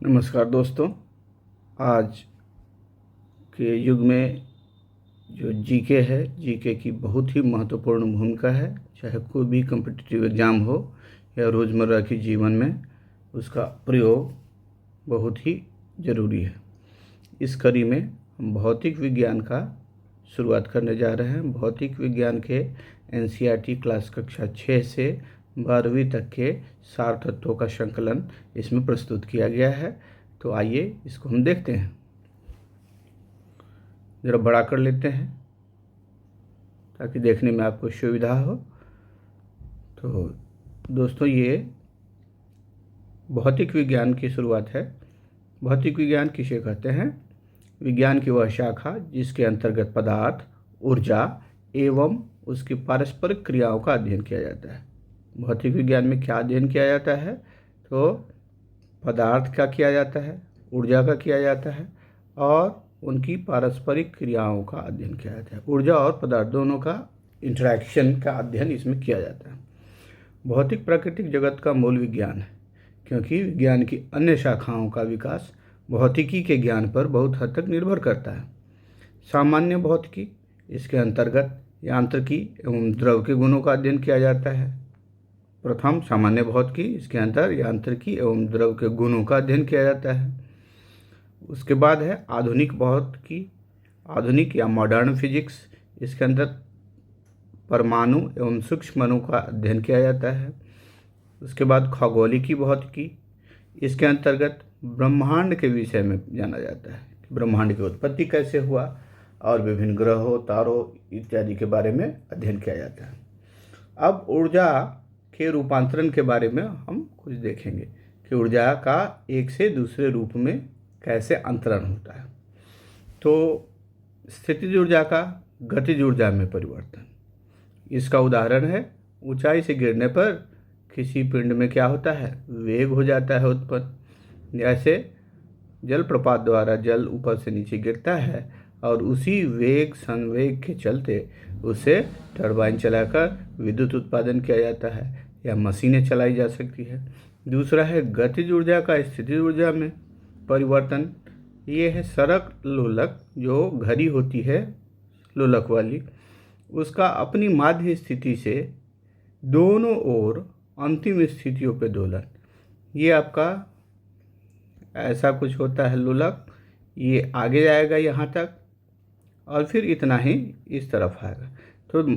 नमस्कार दोस्तों। आज के युग में जो जीके है, जीके की बहुत ही महत्वपूर्ण भूमिका है। चाहे कोई भी कॉम्पिटिटिव एग्ज़ाम हो या रोज़मर्रा के जीवन में उसका प्रयोग बहुत ही ज़रूरी है। इस कड़ी में हम भौतिक विज्ञान का शुरुआत करने जा रहे हैं। भौतिक विज्ञान के एनसीईआरटी क्लास कक्षा 6 से 12वीं तक के सार तत्वों का संकलन इसमें प्रस्तुत किया गया है। तो आइए इसको हम देखते हैं। ज़रा बड़ा कर लेते हैं ताकि देखने में आपको सुविधा हो। तो दोस्तों, ये भौतिक विज्ञान की शुरुआत है। भौतिक विज्ञान किसे कहते हैं? विज्ञान की वह शाखा जिसके अंतर्गत पदार्थ, ऊर्जा एवं उसकी पारस्परिक क्रियाओं का अध्ययन किया जाता है। भौतिक विज्ञान में क्या अध्ययन किया जाता है? तो पदार्थ का किया जाता है, ऊर्जा का किया जाता है और उनकी पारस्परिक क्रियाओं का अध्ययन किया जाता है। ऊर्जा और पदार्थ दोनों का इंटरैक्शन का अध्ययन इसमें किया जाता है। भौतिक प्राकृतिक जगत का मूल विज्ञान है, क्योंकि विज्ञान की अन्य शाखाओं का विकास भौतिकी के ज्ञान पर बहुत हद तक निर्भर करता है। सामान्य भौतिकी, इसके अंतर्गत यांत्रिकी एवं द्रव के गुणों का अध्ययन किया जाता है। प्रथम सामान्य भौतिकी, इसके अंदर यांत्रिकी एवं द्रव के गुणों का अध्ययन किया जाता है। उसके बाद है आधुनिक भौतिकी, आधुनिक या मॉडर्न फिजिक्स, इसके अंदर परमाणु एवं सूक्ष्म अणु का अध्ययन किया जाता है। उसके बाद खगोलिकी भौतिकी, इसके अंतर्गत ब्रह्मांड के विषय में जाना जाता है कि ब्रह्मांड की उत्पत्ति कैसे हुआ और विभिन्न ग्रहों, तारों इत्यादि के बारे में अध्ययन किया जाता है। अब ऊर्जा के रूपांतरण के बारे में हम कुछ देखेंगे कि ऊर्जा का एक से दूसरे रूप में कैसे अंतरण होता है। तो स्थितिज ऊर्जा का गतिज ऊर्जा में परिवर्तन, इसका उदाहरण है ऊंचाई से गिरने पर किसी पिंड में क्या होता है? वेग हो जाता है उत्पन्न। जैसे जलप्रपात द्वारा जल ऊपर से नीचे गिरता है और उसी वेग संवेग के चलते उसे टरबाइन चलाकर विद्युत उत्पादन किया जाता है या मशीनें चलाई जा सकती है। दूसरा है गतिज ऊर्जा का स्थितिज ऊर्जा में परिवर्तन। ये है सड़क लोलक, जो घड़ी होती है लोलक वाली, उसका अपनी माध्य स्थिति से दोनों ओर अंतिम स्थितियों पे दोलन। ये आपका ऐसा कुछ होता है लोलक, ये आगे जाएगा यहाँ तक और फिर इतना ही इस तरफ आएगा। तो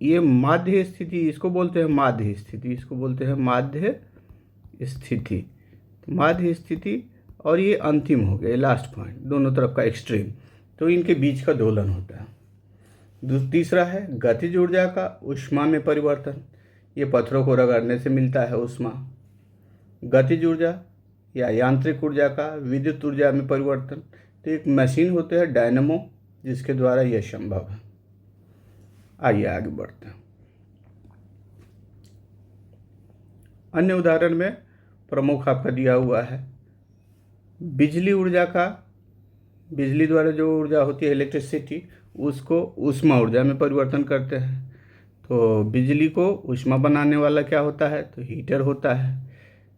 ये माध्य स्थिति, इसको बोलते हैं माध्य स्थिति, इसको बोलते हैं माध्य स्थिति। माध्य स्थिति और ये अंतिम हो गया, लास्ट पॉइंट, दोनों तरफ का एक्सट्रीम, तो इनके बीच का दोलन होता है। तीसरा है गतिज ऊर्जा का ऊष्मा में परिवर्तन। ये पत्थरों को रगड़ने से मिलता है ऊष्मा। गतिज ऊर्जा या यांत्रिक ऊर्जा का विद्युत ऊर्जा में परिवर्तन। तो एक मशीन होते हैं डायनमो, जिसके द्वारा यह संभव है। आइए आगे बढ़ते हैं। अन्य उदाहरण में प्रमुख आपका दिया हुआ है बिजली ऊर्जा का। बिजली द्वारा जो ऊर्जा होती है इलेक्ट्रिसिटी, उसको ऊष्मा ऊर्जा में परिवर्तन करते हैं। तो बिजली को ऊष्मा बनाने वाला क्या होता है? तो हीटर होता है।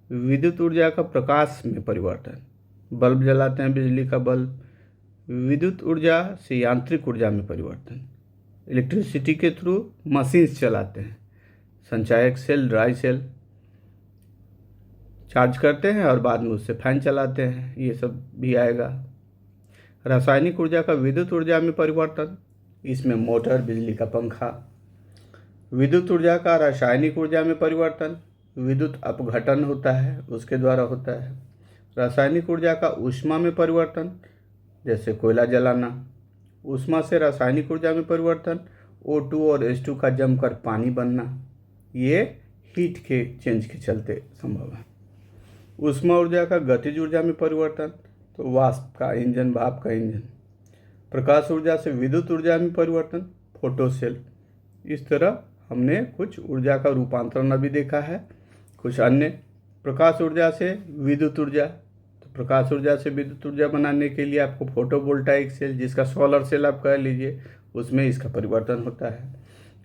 विद्युत ऊर्जा का प्रकाश में परिवर्तन, बल्ब जलाते हैं बिजली का बल्ब। विद्युत ऊर्जा से यांत्रिक ऊर्जा में परिवर्तन, इलेक्ट्रिसिटी के थ्रू मशीन्स चलाते हैं, संचायक सेल, ड्राई सेल चार्ज करते हैं और बाद में उससे फैन चलाते हैं, ये सब भी आएगा। रासायनिक ऊर्जा का विद्युत ऊर्जा में परिवर्तन, इसमें मोटर, बिजली का पंखा। विद्युत ऊर्जा का रासायनिक ऊर्जा में परिवर्तन, विद्युत अपघटन होता है, उसके द्वारा होता है। रासायनिक ऊर्जा का ऊष्मा में परिवर्तन, जैसे कोयला जलाना। ऊष्मा से रासायनिक ऊर्जा में परिवर्तन, O2 और H2 का जमकर पानी बनना, ये हीट के चेंज के चलते संभव है। ऊष्मा ऊर्जा का गतिज ऊर्जा में परिवर्तन, तो वाष्प का इंजन, भाप का इंजन। प्रकाश ऊर्जा से विद्युत ऊर्जा में परिवर्तन, फोटो सेल। इस तरह हमने कुछ ऊर्जा का रूपांतरण अभी देखा है। कुछ अन्य, प्रकाश ऊर्जा से विद्युत ऊर्जा, तो प्रकाश ऊर्जा से विद्युत ऊर्जा बनाने के लिए आपको फोटोवोल्टाइक सेल, जिसका सोलर सेल आप कह लीजिए, उसमें इसका परिवर्तन होता है।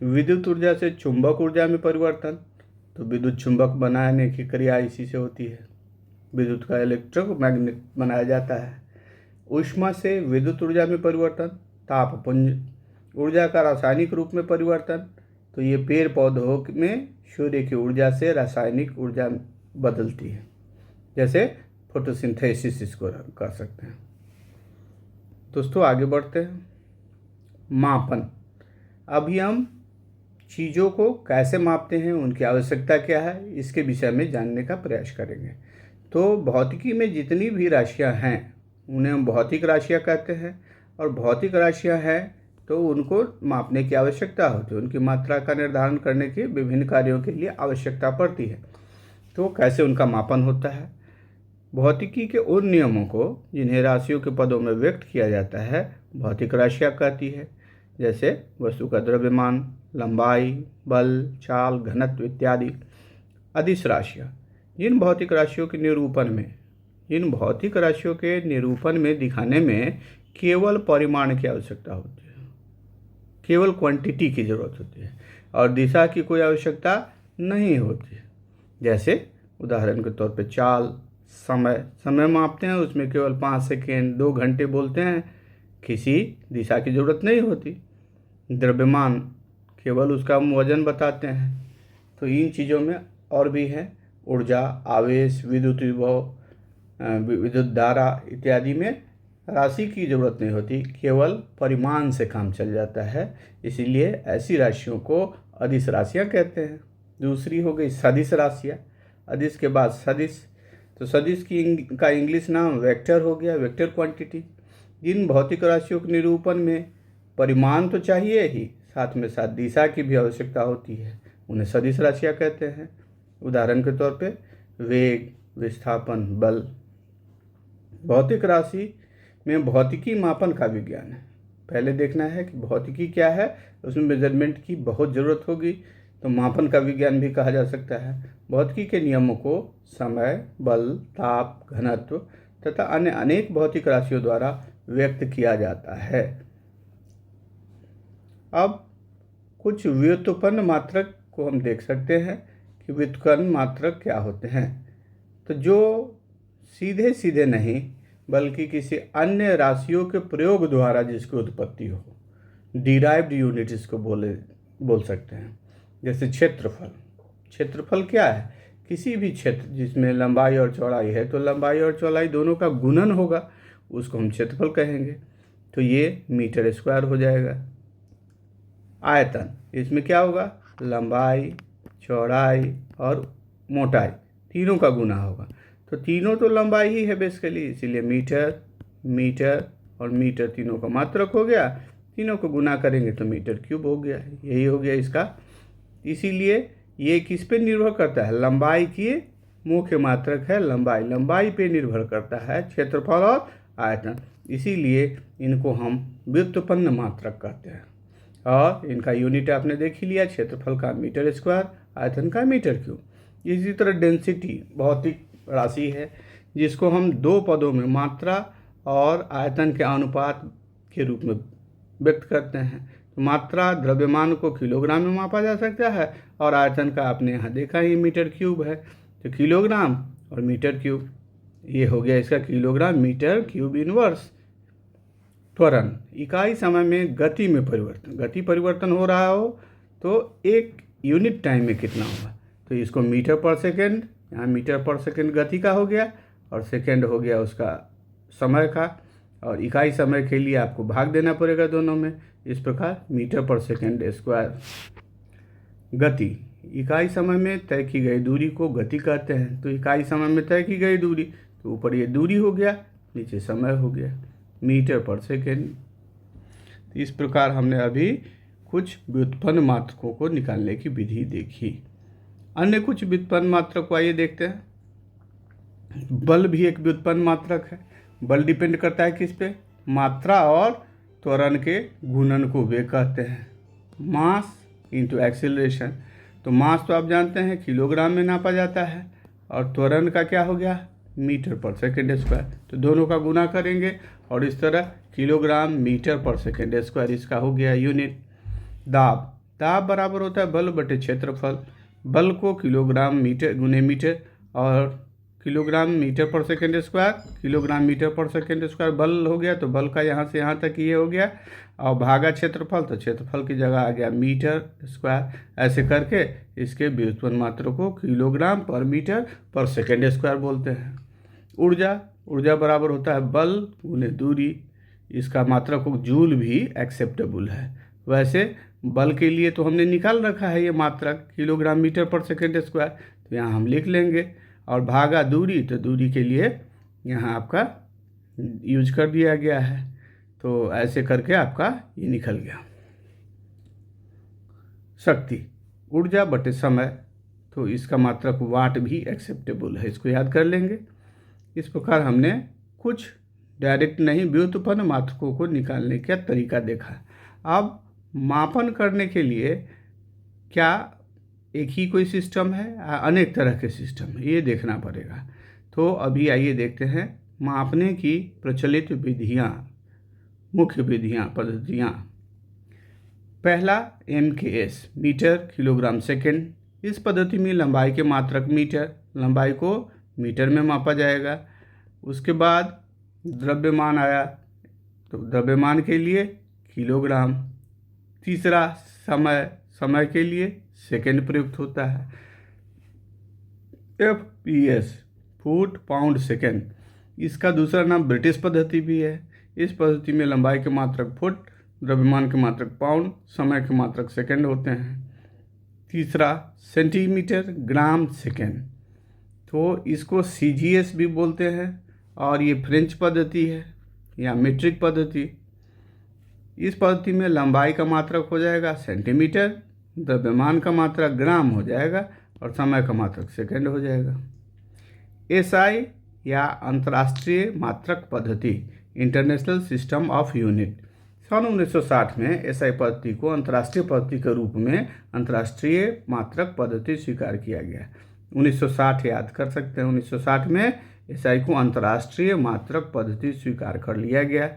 विद्युत ऊर्जा से चुंबक ऊर्जा में परिवर्तन, तो विद्युत चुंबक बनाने की क्रिया इसी से होती है। विद्युत का इलेक्ट्रोमैग्नेट बनाया जाता है। ऊष्मा से विद्युत ऊर्जा में परिवर्तन, तापपुंज ऊर्जा का रासायनिक रूप में परिवर्तन, तो ये पेड़ पौधों में सूर्य की ऊर्जा से रासायनिक ऊर्जा बदलती है, जैसे फोटोसिंथेसिस इसको कर सकते हैं। दोस्तों आगे बढ़ते हैं। मापन। अभी हम चीज़ों को कैसे मापते हैं, उनकी आवश्यकता क्या है, इसके विषय में जानने का प्रयास करेंगे। तो भौतिकी में जितनी भी राशियां हैं उन्हें हम भौतिक राशियां कहते हैं, और भौतिक राशियां हैं तो उनको मापने की आवश्यकता होती है, उनकी मात्रा का निर्धारण करने के विभिन्न कार्यों के लिए आवश्यकता पड़ती है। तो कैसे उनका मापन होता है? भौतिकी के उन नियमों को जिन्हें राशियों के पदों में व्यक्त किया जाता है भौतिक राशियाँ कहती है, जैसे वस्तु का द्रव्यमान, लंबाई, बल, चाल, घनत्व इत्यादि। अदिश राशियाँ। जिन भौतिक राशियों के निरूपण में दिखाने में केवल परिमाण की आवश्यकता होती है, केवल क्वांटिटी की जरूरत होती है और दिशा की कोई आवश्यकता नहीं होती है। जैसे उदाहरण के तौर पे चाल, समय मापते हैं, उसमें केवल 5 सेकेंड 2 घंटे बोलते हैं, किसी दिशा की जरूरत नहीं होती। द्रव्यमान, केवल उसका वजन बताते हैं। तो इन चीज़ों में और भी है, ऊर्जा, आवेश, विद्युत विभव, विद्युत धारा इत्यादि में राशि की जरूरत नहीं होती, केवल परिमाण से काम चल जाता है। इसीलिए ऐसी राशियों को अदिश राशियाँ कहते हैं। दूसरी हो गई सदिश राशियाँ। अदिश के बाद सदिश, तो सदिश का इंग्लिश नाम वेक्टर हो गया, वेक्टर क्वांटिटी। जिन भौतिक राशियों के निरूपण में परिमाण तो चाहिए ही, साथ में साथ दिशा की भी आवश्यकता होती है, उन्हें सदिश राशियाँ कहते हैं। उदाहरण के तौर पे वेग, विस्थापन, बल। भौतिक राशि में भौतिकी मापन का विज्ञान है। पहले देखना है कि भौतिकी क्या है, उसमें मेजरमेंट की बहुत ज़रूरत होगी, तो मापन का विज्ञान भी कहा जा सकता है। भौतिकी के नियमों को समय, बल, ताप, घनत्व तथा अन्य अनेक भौतिक राशियों द्वारा व्यक्त किया जाता है। अब कुछ व्युत्पन्न मात्रक को हम देख सकते हैं कि व्युत्पन्न मात्रक क्या होते हैं। तो जो सीधे सीधे नहीं बल्कि किसी अन्य राशियों के प्रयोग द्वारा जिसकी उत्पत्ति हो, डिराइव्ड यूनिट इसको बोल सकते हैं। जैसे क्षेत्रफल। क्षेत्रफल क्या है? किसी भी क्षेत्र जिसमें लंबाई और चौड़ाई है, तो लंबाई और चौड़ाई दोनों का गुणन होगा, उसको हम क्षेत्रफल कहेंगे। तो ये मीटर स्क्वायर हो जाएगा। आयतन, इसमें क्या होगा? लंबाई, चौड़ाई और मोटाई तीनों का गुना होगा। तो तीनों तो लंबाई ही है बेसिकली, इसीलिए मीटर और मीटर तीनों का मात्रक हो गया। तीनों को गुना करेंगे तो मीटर क्यूब हो गया। यही हो गया इसका। इसीलिए ये किस पे निर्भर करता है? लंबाई की मुख्य मात्रक है लंबाई पे निर्भर करता है क्षेत्रफल और आयतन। इसीलिए इनको हम व्युत्पन्न मात्रक कहते हैं। और इनका यूनिट आपने देख ही लिया, क्षेत्रफल का मीटर स्क्वायर, आयतन का मीटर क्यूब। इसी तरह डेंसिटी भौतिक राशि है जिसको हम 2 पदों में मात्रा और आयतन के अनुपात के रूप में व्यक्त करते हैं। तो मात्रा द्रव्यमान को किलोग्राम में मापा जा सकता है और आयतन का आपने यहाँ देखा ही मीटर क्यूब है। तो किलोग्राम और मीटर क्यूब, ये हो गया इसका किलोग्राम मीटर क्यूब इनवर्स। त्वरण, इकाई समय में गति में परिवर्तन। गति परिवर्तन हो रहा हो तो एक यूनिट टाइम में कितना होगा, तो इसको मीटर पर सेकेंड, यहाँ मीटर पर सेकेंड गति का हो गया और सेकेंड हो गया उसका समय का, और इकाई समय के लिए आपको भाग देना पड़ेगा दोनों में। इस प्रकार मीटर पर सेकेंड स्क्वायर। गति, इकाई समय में तय की गई दूरी को गति कहते हैं। तो इकाई समय में तय की गई दूरी, तो ऊपर ये दूरी हो गया, नीचे समय हो गया, मीटर पर सेकेंड। तो इस प्रकार हमने अभी कुछ व्युत्पन्न मात्रकों को निकालने की विधि देखी। अन्य कुछ व्युत्पन्न मात्रक को आइए देखते हैं। बल भी एक व्युत्पन्न मात्रक है। बल डिपेंड करता है किस पे? मात्रा और त्वरण के गुणन को वे कहते हैं। Mass into acceleration. तो मास तो आप जानते हैं किलोग्राम में नापा जाता है, और त्वरण का क्या हो गया? मीटर पर सेकेंड स्क्वायर। तो दोनों का गुना करेंगे और इस तरह किलोग्राम मीटर पर सेकेंड स्क्वायर इसका हो गया यूनिट। दाब बराबर होता है बल बटे क्षेत्रफल। बल को किलोग्राम मीटर गुने मीटर और किलोग्राम मीटर पर सेकेंड स्क्वायर, किलोग्राम मीटर पर सेकेंड स्क्वायर बल हो गया, तो बल का यहाँ से यहाँ तक ये हो गया, और भागा क्षेत्रफल, तो क्षेत्रफल की जगह आ गया मीटर स्क्वायर। ऐसे करके इसके व्युत्पन्न मात्रा को किलोग्राम पर मीटर पर सेकेंड स्क्वायर बोलते हैं। ऊर्जा, ऊर्जा बराबर होता है बल गुने दूरी, इसका मात्रक को जूल भी एक्सेप्टेबल है। वैसे बल के लिए तो हमने निकाल रखा है ये मात्रक किलोग्राम मीटर पर सेकेंड स्क्वायर, तो यहाँ हम लिख लेंगे, और भागा दूरी, तो दूरी के लिए यहाँ आपका यूज कर दिया गया है। तो ऐसे करके आपका ये निकल गया। शक्ति, ऊर्जा बटे समय, तो इसका मात्रक वाट भी एक्सेप्टेबल है, इसको याद कर लेंगे। इस प्रकार हमने कुछ डायरेक्ट नहीं व्युत्पन्न मात्रकों को निकालने का तरीका देखा। अब मापन करने के लिए क्या एक ही कोई सिस्टम है, अनेक तरह के सिस्टम है, ये देखना पड़ेगा। तो अभी आइए देखते हैं मापने की प्रचलित विधियाँ, मुख्य विधियाँ, पद्धतियाँ। पहला MKS, मीटर किलोग्राम सेकेंड। इस पद्धति में लंबाई के मात्रक मीटर, लंबाई को मीटर में मापा जाएगा। उसके बाद द्रव्यमान आया, तो द्रव्यमान के लिए किलोग्राम। तीसरा समय, समय के लिए सेकेंड प्रयुक्त होता है। FPS, foot pound second. इसका दूसरा नाम ब्रिटिश पद्धति भी है। इस पद्धति में लंबाई के मात्रक फुट, द्रव्यमान के मात्रक पाउंड, समय के मात्रक सेकेंड होते हैं। तीसरा सेंटीमीटर ग्राम सेकेंड, तो इसको CGS भी बोलते हैं, और ये फ्रेंच पद्धति है या मीट्रिक पद्धति। इस पद्धति में लंबाई का मात्रक हो जाएगा सेंटीमीटर, द्रव्यमान का मात्रक ग्राम हो जाएगा, और समय का मात्रक सेकेंड हो जाएगा। SI या अंतर्राष्ट्रीय मात्रक पद्धति, इंटरनेशनल सिस्टम ऑफ यूनिट। सन 1960 में SI पद्धति को अंतर्राष्ट्रीय पद्धति के रूप में अंतर्राष्ट्रीय मात्रक पद्धति स्वीकार किया गया। 1960 याद कर सकते हैं, 1960 में SI को अंतर्राष्ट्रीय मात्रक पद्धति स्वीकार कर लिया गया।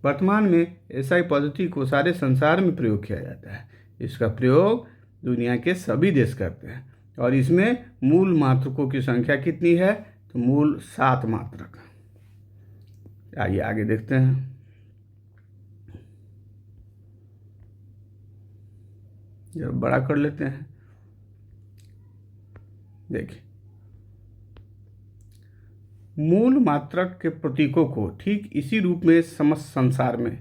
वर्तमान में SI पद्धति को सारे संसार में प्रयोग किया जाता है। इसका प्रयोग दुनिया के सभी देश करते हैं, और इसमें मूल मात्रकों की संख्या कितनी है, तो मूल 7 मात्रक। आइए आगे देखते हैं। जब बड़ा कर लेते हैं, देखिए मूल मात्रक के प्रतीकों को ठीक इसी रूप में समस्त संसार में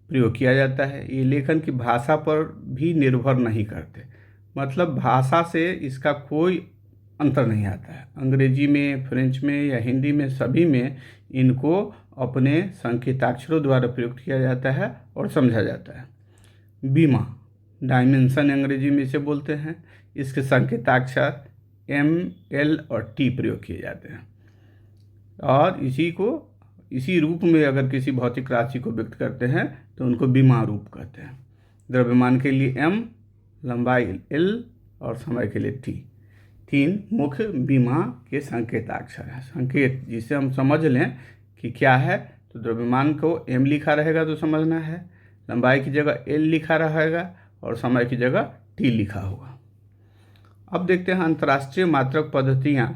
प्रयोग किया जाता है। ये लेखन की भाषा पर भी निर्भर नहीं करते, मतलब भाषा से इसका कोई अंतर नहीं आता है। अंग्रेजी में, फ्रेंच में या हिंदी में, सभी में इनको अपने संकेताक्षरों द्वारा प्रयुक्त किया जाता है और समझा जाता है। बीमा, डायमेंशन अंग्रेजी में इसे बोलते हैं। इसके संकेताक्षर M, L और T प्रयोग किए जाते हैं, और इसी रूप में अगर किसी भौतिक राशि को व्यक्त करते हैं तो उनको बीमा रूप कहते हैं। द्रव्यमान के लिए M, लंबाई L और समय के लिए T। 3 मुख्य बीमा के संकेताक्षर हैं। संकेत जिसे हम समझ लें कि क्या है, तो द्रव्यमान को M लिखा रहेगा तो समझना है, लंबाई की जगह L लिखा रहेगा, और समय की जगह T लिखा होगा। अब देखते हैं अंतर्राष्ट्रीय मात्रक पद्धतियाँ,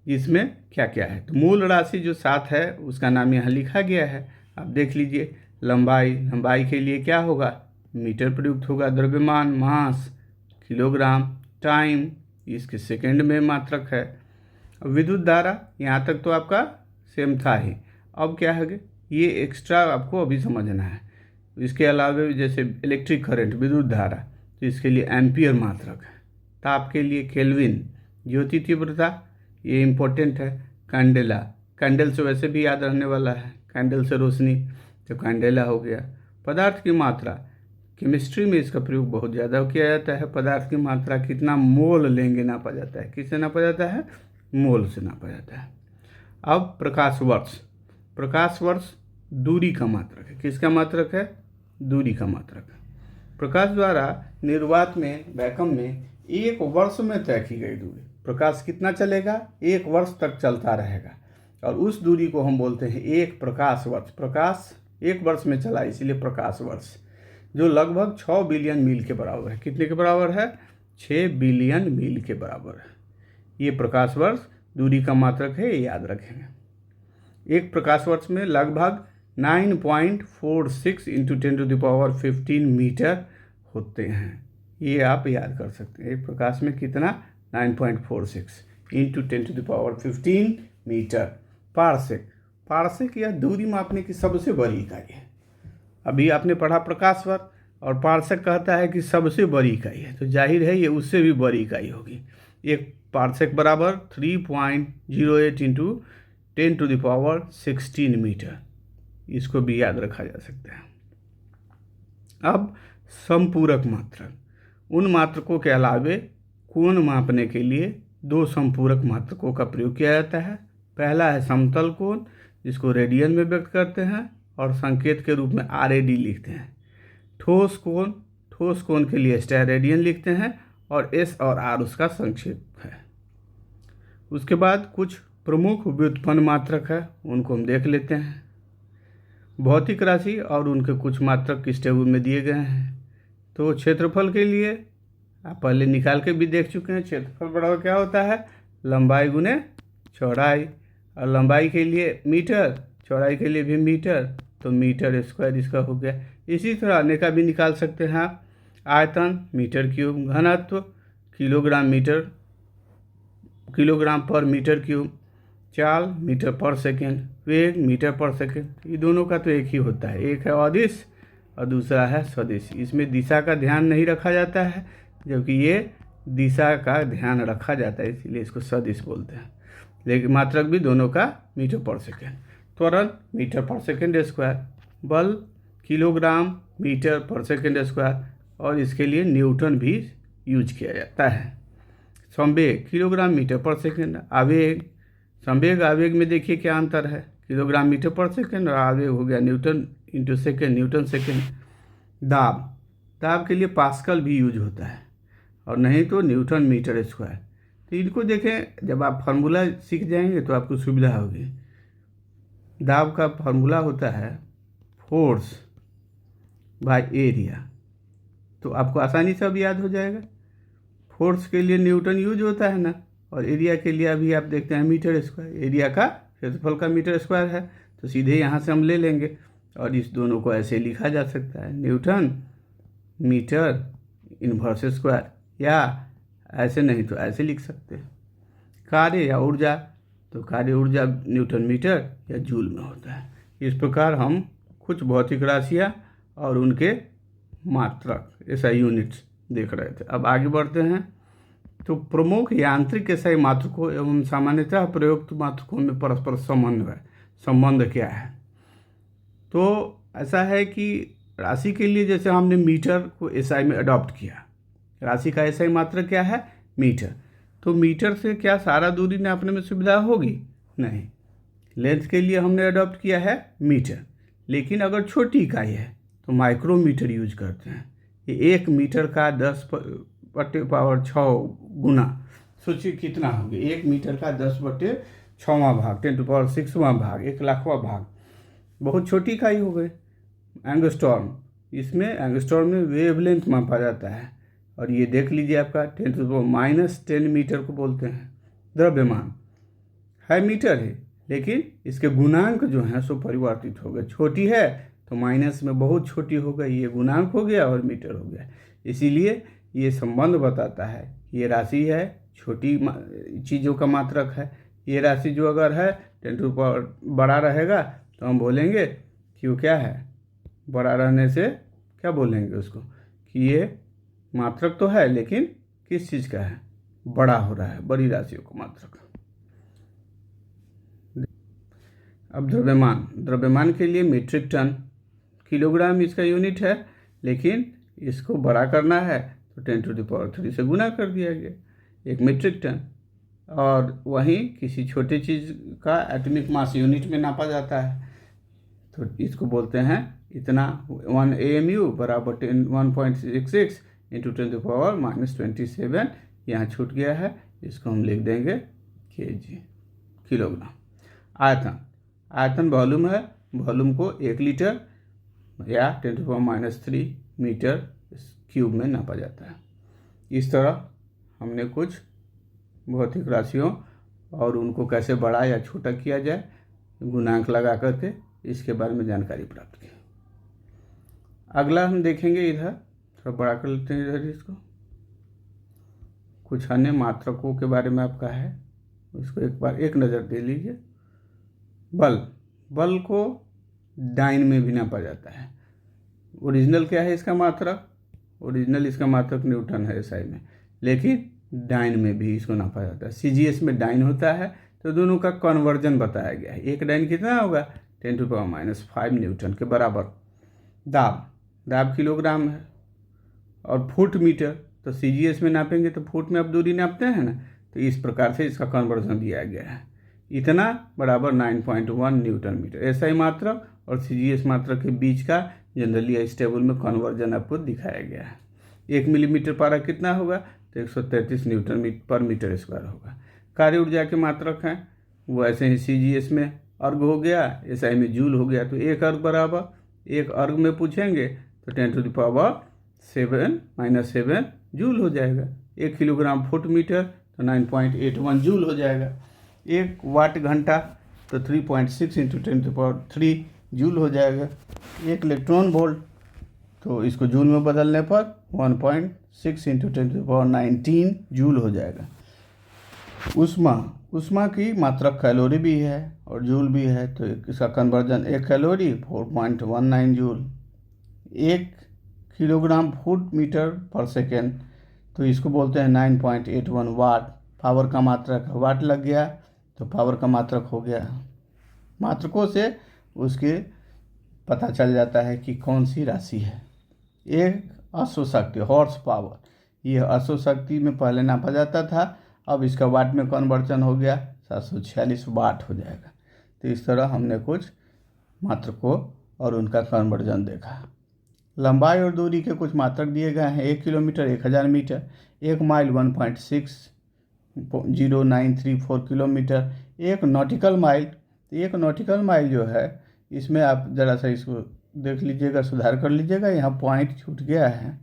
जिसमें क्या क्या है। तो मूल राशि जो 7 है उसका नाम यहाँ लिखा गया है, आप देख लीजिए। लंबाई के लिए क्या होगा, मीटर प्रयुक्त होगा। द्रव्यमान मास किलोग्राम, टाइम इसके सेकंड में मात्रक है। विद्युत धारा यहाँ तक तो आपका सेम था ही। अब क्या है, ये एक्स्ट्रा आपको अभी समझना है। इसके अलावा जैसे इलेक्ट्रिक करंट, विद्युत धारा, तो इसके लिए एम्पियर मात्रक है। ताप के लिए केल्विन। ज्योति तीव्रता, ये इम्पोर्टेंट है। कैंडेला, कैंडल से वैसे भी याद रहने वाला है, कैंडल से रोशनी, तो कैंडेला हो गया। पदार्थ की मात्रा, केमिस्ट्री में इसका प्रयोग बहुत ज़्यादा किया जाता है। पदार्थ की मात्रा कितना मोल लेंगे नापा जाता है। किससे नापा जाता है, मोल से नापा जाता है। अब प्रकाश वर्ष, प्रकाश वर्ष दूरी का मात्रक है। किसका मात्रक है, दूरी का मात्रक है। प्रकाश द्वारा निर्वात में, वैक्यूम में 1 वर्ष में तय की गई दूरी। प्रकाश कितना चलेगा, 1 वर्ष तक चलता रहेगा, और उस दूरी को हम बोलते हैं 1 प्रकाश वर्ष। प्रकाश 1 वर्ष में चला, इसीलिए प्रकाश वर्ष, जो लगभग 6 बिलियन मील के बराबर है। कितने के बराबर है, 6 बिलियन मील के बराबर है। ये प्रकाश वर्ष दूरी का मात्रक है, ये याद रखेंगे। एक प्रकाश वर्ष में लगभग 9.46 इंटू 10⁻15 मीटर होते हैं। ये आप याद कर सकते हैं। एक प्रकाश में कितना? 9.46 इंटू 10⁻15 मीटर। पारसेक, पारसेक या दूरी मापने की सबसे बड़ी इकाई है। अभी आपने पढ़ा प्रकाश वर्ष, और पारसेक कहता है कि सबसे बड़ी इकाई है, तो जाहिर है ये उससे भी बड़ी इकाई होगी। एक पारसेक बराबर 3.08 इंटू 10⁻16 मीटर। इसको भी याद रखा जा सकता है। अब संपूरक मात्रक, उन मात्रकों के अलावे कोण मापने के लिए दो संपूरक मात्रकों का प्रयोग किया जाता है। पहला है समतल कोण, जिसको रेडियन में व्यक्त करते हैं और संकेत के रूप में RAD लिखते हैं। ठोस कोण, ठोस कोण के लिए स्टेरेडियन लिखते हैं और S और R उसका संक्षेप है। उसके बाद कुछ प्रमुख व्युत्पन्न मात्रक है, उनको हम देख लेते हैं। भौतिक राशि और उनके कुछ मात्रक इस टेबल में दिए गए हैं। तो क्षेत्रफल के लिए आप पहले निकाल के भी देख चुके हैं। क्षेत्रफल बराबर क्या होता है? लंबाई गुने चौड़ाई। और लंबाई के लिए मीटर, चौड़ाई के लिए भी मीटर, तो मीटर स्क्वायर इसका हो गया। इसी तरह अन्य का भी निकाल सकते हैं आप। आयतन मीटर क्यूब, घनत्व किलोग्राम पर मीटर क्यूब, चाल मीटर पर सेकेंड, वेग मीटर पर सेकेंड। ये दोनों का तो एक ही होता है, एक है अदिश और दूसरा है सदिश। इसमें दिशा का ध्यान नहीं रखा जाता है, जबकि ये दिशा का ध्यान रखा जाता है, इसीलिए इसको सदिश बोलते हैं। लेकिन मात्रक भी दोनों का मीटर पर सेकेंड। त्वरण मीटर पर सेकेंड स्क्वायर, बल किलोग्राम मीटर पर सेकेंड स्क्वायर, और इसके लिए न्यूटन भी यूज किया जाता है। संवेग किलोग्राम मीटर पर सेकेंड। आवेग, संवेग आवेग में देखिए क्या अंतर है, किलोग्राम मीटर पर सेकेंड और आवेग हो गया Newton into second, Newton second. दाब, दाब के लिए पास्कल भी यूज होता है, और नहीं तो न्यूटन मीटर स्क्वायर। तो इनको देखें, जब आप फार्मूला सीख जाएंगे तो आपको सुविधा होगी। दाब का फार्मूला होता है फोर्स बाय एरिया, तो आपको आसानी से अब याद हो जाएगा। फोर्स के लिए न्यूटन यूज होता है ना, और एरिया के लिए अभी आप देखते हैं मीटर स्क्वायर। एरिया का क्षेत्रफल का मीटर स्क्वायर है, तो सीधे यहाँ से हम ले लेंगे और इस दोनों को ऐसे लिखा जा सकता है, न्यूटन मीटर इनवर्स स्क्वायर, या ऐसे नहीं तो ऐसे लिख सकते हैं। कार्य या ऊर्जा, तो कार्य ऊर्जा न्यूटन मीटर या जूल में होता है। इस प्रकार हम कुछ भौतिक राशियाँ और उनके मात्रक, ऐसा यूनिट्स देख रहे थे। अब आगे बढ़ते हैं। तो प्रमुख यांत्रिक एसआई मात्रकों एवं सामान्यतः प्रयुक्त मात्रकों में परस्पर संबंध क्या है? तो ऐसा है कि राशि के लिए जैसे हमने मीटर को एसआई में अडॉप्ट किया, राशि का एसआई मात्रक क्या है? मीटर। तो मीटर से क्या सारा दूरी नापने में सुविधा होगी? नहीं। लेंथ के लिए हमने अडॉप्ट किया है मीटर, लेकिन अगर छोटी इकाई है तो माइक्रोमीटर यूज करते हैं। ये 1 मीटर का 10⁻6 गुना, सोचिए कितना हो गया, 1 मीटर का 10/6वां भाग, 10⁻6वां भाग, 1,00,000वां भाग, बहुत छोटी इकाई हो गई। एंगस्ट्रॉम, इसमें एंगस्ट्रॉम में वेवलेंथ मापा जाता है, और ये देख लीजिए आपका 10⁻10 मीटर को बोलते हैं। द्रव्यमान है मीटर है, लेकिन इसके गुणांक जो हैं सो परिवर्तित हो गए। छोटी है तो माइनस में बहुत छोटी हो गई, ये गुणांक हो गया और मीटर हो गया। इसीलिए ये संबंध बताता है, ये राशि है, छोटी चीज़ों का मात्रक है। ये राशि जो अगर है 10 बड़ा रहेगा तो हम बोलेंगे कि वो क्या है, बड़ा रहने से क्या बोलेंगे उसको, कि ये मात्रक तो है लेकिन किस चीज़ का है, बड़ा हो रहा है, बड़ी राशियों का मात्रक। अब द्रव्यमान, द्रव्यमान के लिए मीट्रिक टन, किलोग्राम इसका यूनिट है, लेकिन इसको बड़ा करना है तो 10⁻³ से गुना कर दिया गया, 1 मीट्रिक टन। और वहीं किसी छोटी चीज़ का एटॉमिक मास यूनिट में नापा जाता है, तो इसको बोलते हैं इतना, 1 AMU बराबर 1.66 इंटू 10⁻⁻27। यहाँ छूट गया है, इसको हम लिख देंगे kg, किलोग्राम। आयतन, आयतन वॉल्यूम है, वॉल्यूम को 1 लीटर या 10⁻³ मीटर क्यूब में नापा जाता है। इस तरह हमने कुछ भौतिक राशियों और उनको कैसे बड़ा या छोटा किया जाए गुणांक लगा करके, इसके बारे में जानकारी प्राप्त की। अगला हम देखेंगे, इधर थोड़ा बड़ा कर लेते हैं इधर इसको, कुछ अन्य मात्रकों के बारे में आपका है, इसको एक बार एक नज़र दे लीजिए। बल को डाइन में भी नापा जाता है। ओरिजिनल क्या है इसका मात्रक? ओरिजिनल इसका मात्रक न्यूटन है एसआई में, लेकिन डाइन में भी इसको नापा जाता है। सीजीएस में डाइन होता है, तो दोनों का कन्वर्जन बताया गया है। एक डाइन कितना होगा? 10⁻⁵ न्यूटन के बराबर। दाब किलोग्राम है, और फुट मीटर, तो सीजीएस में नापेंगे तो फुट में आप दूरी नापते हैं ना, तो इस प्रकार से इसका कन्वर्जन दिया गया है। इतना बराबर 9.1 न्यूटन मीटर। एसआई मात्रक और सीजीएस मात्रक के बीच का जनरली इस टेबल में कन्वर्जन आपको दिखाया गया है। 1 मिलीमीटर पारा कितना होगा? तो 133 न्यूटन पर मीटर स्क्वायर होगा। कार्य ऊर्जा के मात्रक हैं वो ऐसे ही, सीजीएस में अर्ग हो गया, एसआई में जूल हो गया। तो एक अर्ग बराबर, एक अर्ग में पूछेंगे तो 10⁻7 जूल हो जाएगा। 1 किलोग्राम फुट मीटर तो 9.81 जूल हो जाएगा। 1 वाट घंटा तो 3.6 × 10⁻³ जूल हो जाएगा। 1 इलेक्ट्रॉन वोल्ट तो इसको जूल में बदलने पर 1.6 × 10⁻19 जूल हो जाएगा। उष्मा की मात्रक कैलोरी भी है और जूल भी है, तो इसका conversion 1 calorie 4.19 joule. 1 kilogram foot metre पर सेकेंड तो इसको बोलते हैं 9.81 वाट। पावर का मात्रक वाट लग गया तो पावर का मात्रक हो गया। मात्रकों से उसके पता चल जाता है कि कौन सी राशि है। एक अश्वशक्ति हॉर्स पावर, यह अश्वशक्ति में पहले नापा जाता था, अब इसका वाट में कन्वर्जन हो गया, 746 वाट हो जाएगा। तो इस तरह हमने कुछ मात्रकों और उनका कन्वर्जन देखा। लंबाई और दूरी के कुछ मात्रक दिए गए हैं। 1 kilometre 1000 metre, 1 mile 1.60934 kilometre, 1 nautical mile. 1 nautical mile जो है, इसमें आप ज़रा सा इसको देख लीजिएगा, सुधार कर लीजिएगा, यहाँ पॉइंट छूट गया है,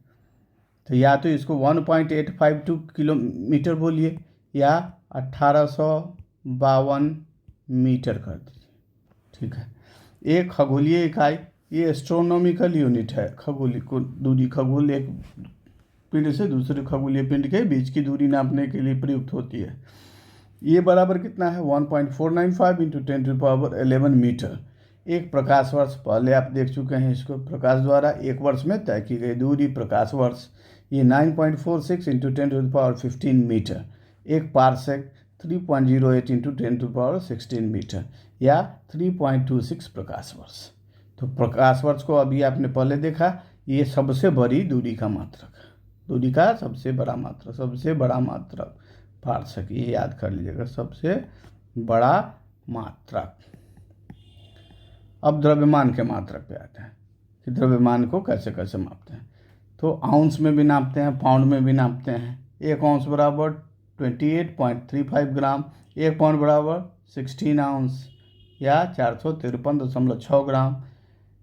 तो या तो इसको 1.852 किलोमीटर बोलिए या 1852 मीटर कर दीजिए, ठीक है। एक खगोलीय इकाई, ये एस्ट्रोनॉमिकल यूनिट है। खगोलीय को दूरी, खगोल एक पिंड से दूसरे खगोलीय पिंड के बीच की दूरी नापने के लिए प्रयुक्त होती है। ये बराबर कितना है? 1.495 × 10⁻11 मीटर। एक प्रकाश वर्ष, पहले आप देख चुके हैं इसको, प्रकाश द्वारा एक वर्ष में तय की गई दूरी प्रकाश वर्ष, ये 9.46 × 10⁻15 मीटर। एक पारसेक 3.08 × 10⁻16 मीटर या 3.26 प्रकाश वर्ष। तो प्रकाश वर्ष को अभी आपने पहले देखा, ये सबसे बड़ी दूरी का मात्रक, दूरी का सबसे बड़ा मात्रक पारसेक, ये याद कर लीजिएगा, सबसे बड़ा मात्रक। अब द्रव्यमान के मात्रक पे आते हैं कि द्रव्यमान को कैसे कैसे मापते हैं। तो आउंस में भी नापते हैं, पाउंड में भी नापते हैं। 1 आउंस बराबर 28.35 ग्राम, 1 पाउंड बराबर 16 आउंस या 453.6 ग्राम,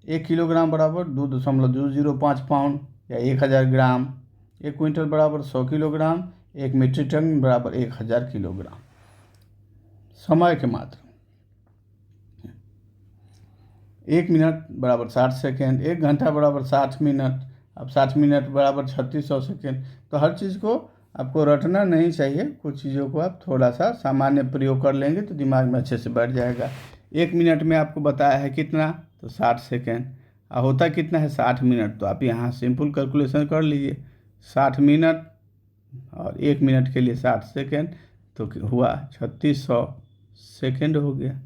1 किलोग्राम बराबर 2.205 पाउंड या 1000 ग्राम, 1 क्विंटल बराबर 100 किलोग्राम, 1 मीट्रिक टन बराबर 1000 किलोग्राम। समय के मात्रक, 1 मिनट बराबर 60 सेकेंड, 1 घंटा बराबर 60 मिनट, अब 60 मिनट बराबर 3600 सेकेंड। तो हर चीज़ को आपको रटना नहीं चाहिए, कुछ चीज़ों को आप थोड़ा सा सामान्य प्रयोग कर लेंगे तो दिमाग में अच्छे से बैठ जाएगा। 1 मिनट में आपको बताया है कितना, तो 60 सेकेंड। होता कितना है? 60 मिनट। तो आप यहाँ सिंपल कैलकुलेशन कर लीजिए, 60 मिनट और 1 मिनट के लिए 60 सेकेंड, तो हुआ 3600 सेकेंड हो गया।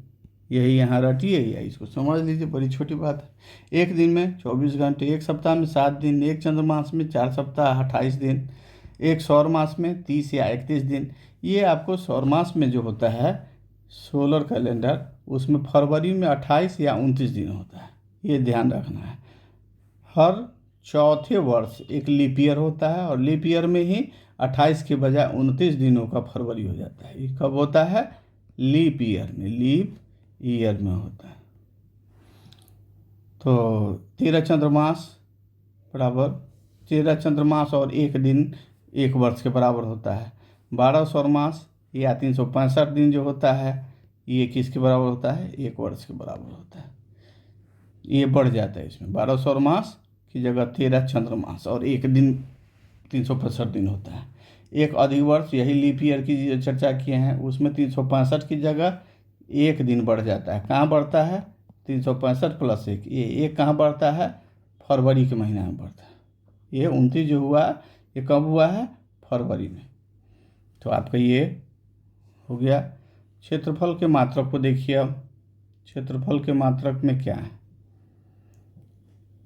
यही यहाँ रटिए या इसको समझ लीजिए, बड़ी छोटी बात है। एक दिन में 24 घंटे, एक सप्ताह में 7 दिन, एक चंद्रमास में 4 सप्ताह 28 दिन, एक सौर मास में 30 या 31 दिन। ये आपको सौर मास में जो होता है सोलर कैलेंडर, उसमें फरवरी में 28 या 29 दिन होता है, ये ध्यान रखना है। हर चौथे वर्ष एक लीप ईयर होता है और लीप ईयर में ही 28 के बजाय 29 दिनों का फरवरी हो जाता है। ये कब होता है? लीप ईयर में, लीप ईयर में होता है। तो 13 चंद्रमास बराबर 13 चंद्रमास और 1 दिन 1 वर्ष के बराबर होता है। 12 सौर मास या 365 दिन जो होता है ये किसके बराबर होता है? 1 वर्ष के बराबर होता है। ये बढ़ जाता है इसमें 12 सौर मास की जगह 13 चंद्रमास और एक दिन 365 दिन होता है। एक अधिवर्ष, यही लीप ईयर की जो चर्चा किए हैं उसमें 365 की जगह एक दिन बढ़ जाता है। कहाँ बढ़ता है? 365 + 1, ये एक कहाँ बढ़ता है? फरवरी के महीना में बढ़ता है। ये 29 जो हुआ ये कब हुआ है? फरवरी में। तो आपका ये हो गया। क्षेत्रफल के मात्रक को देखिए। अब क्षेत्रफल के मात्रक में क्या है?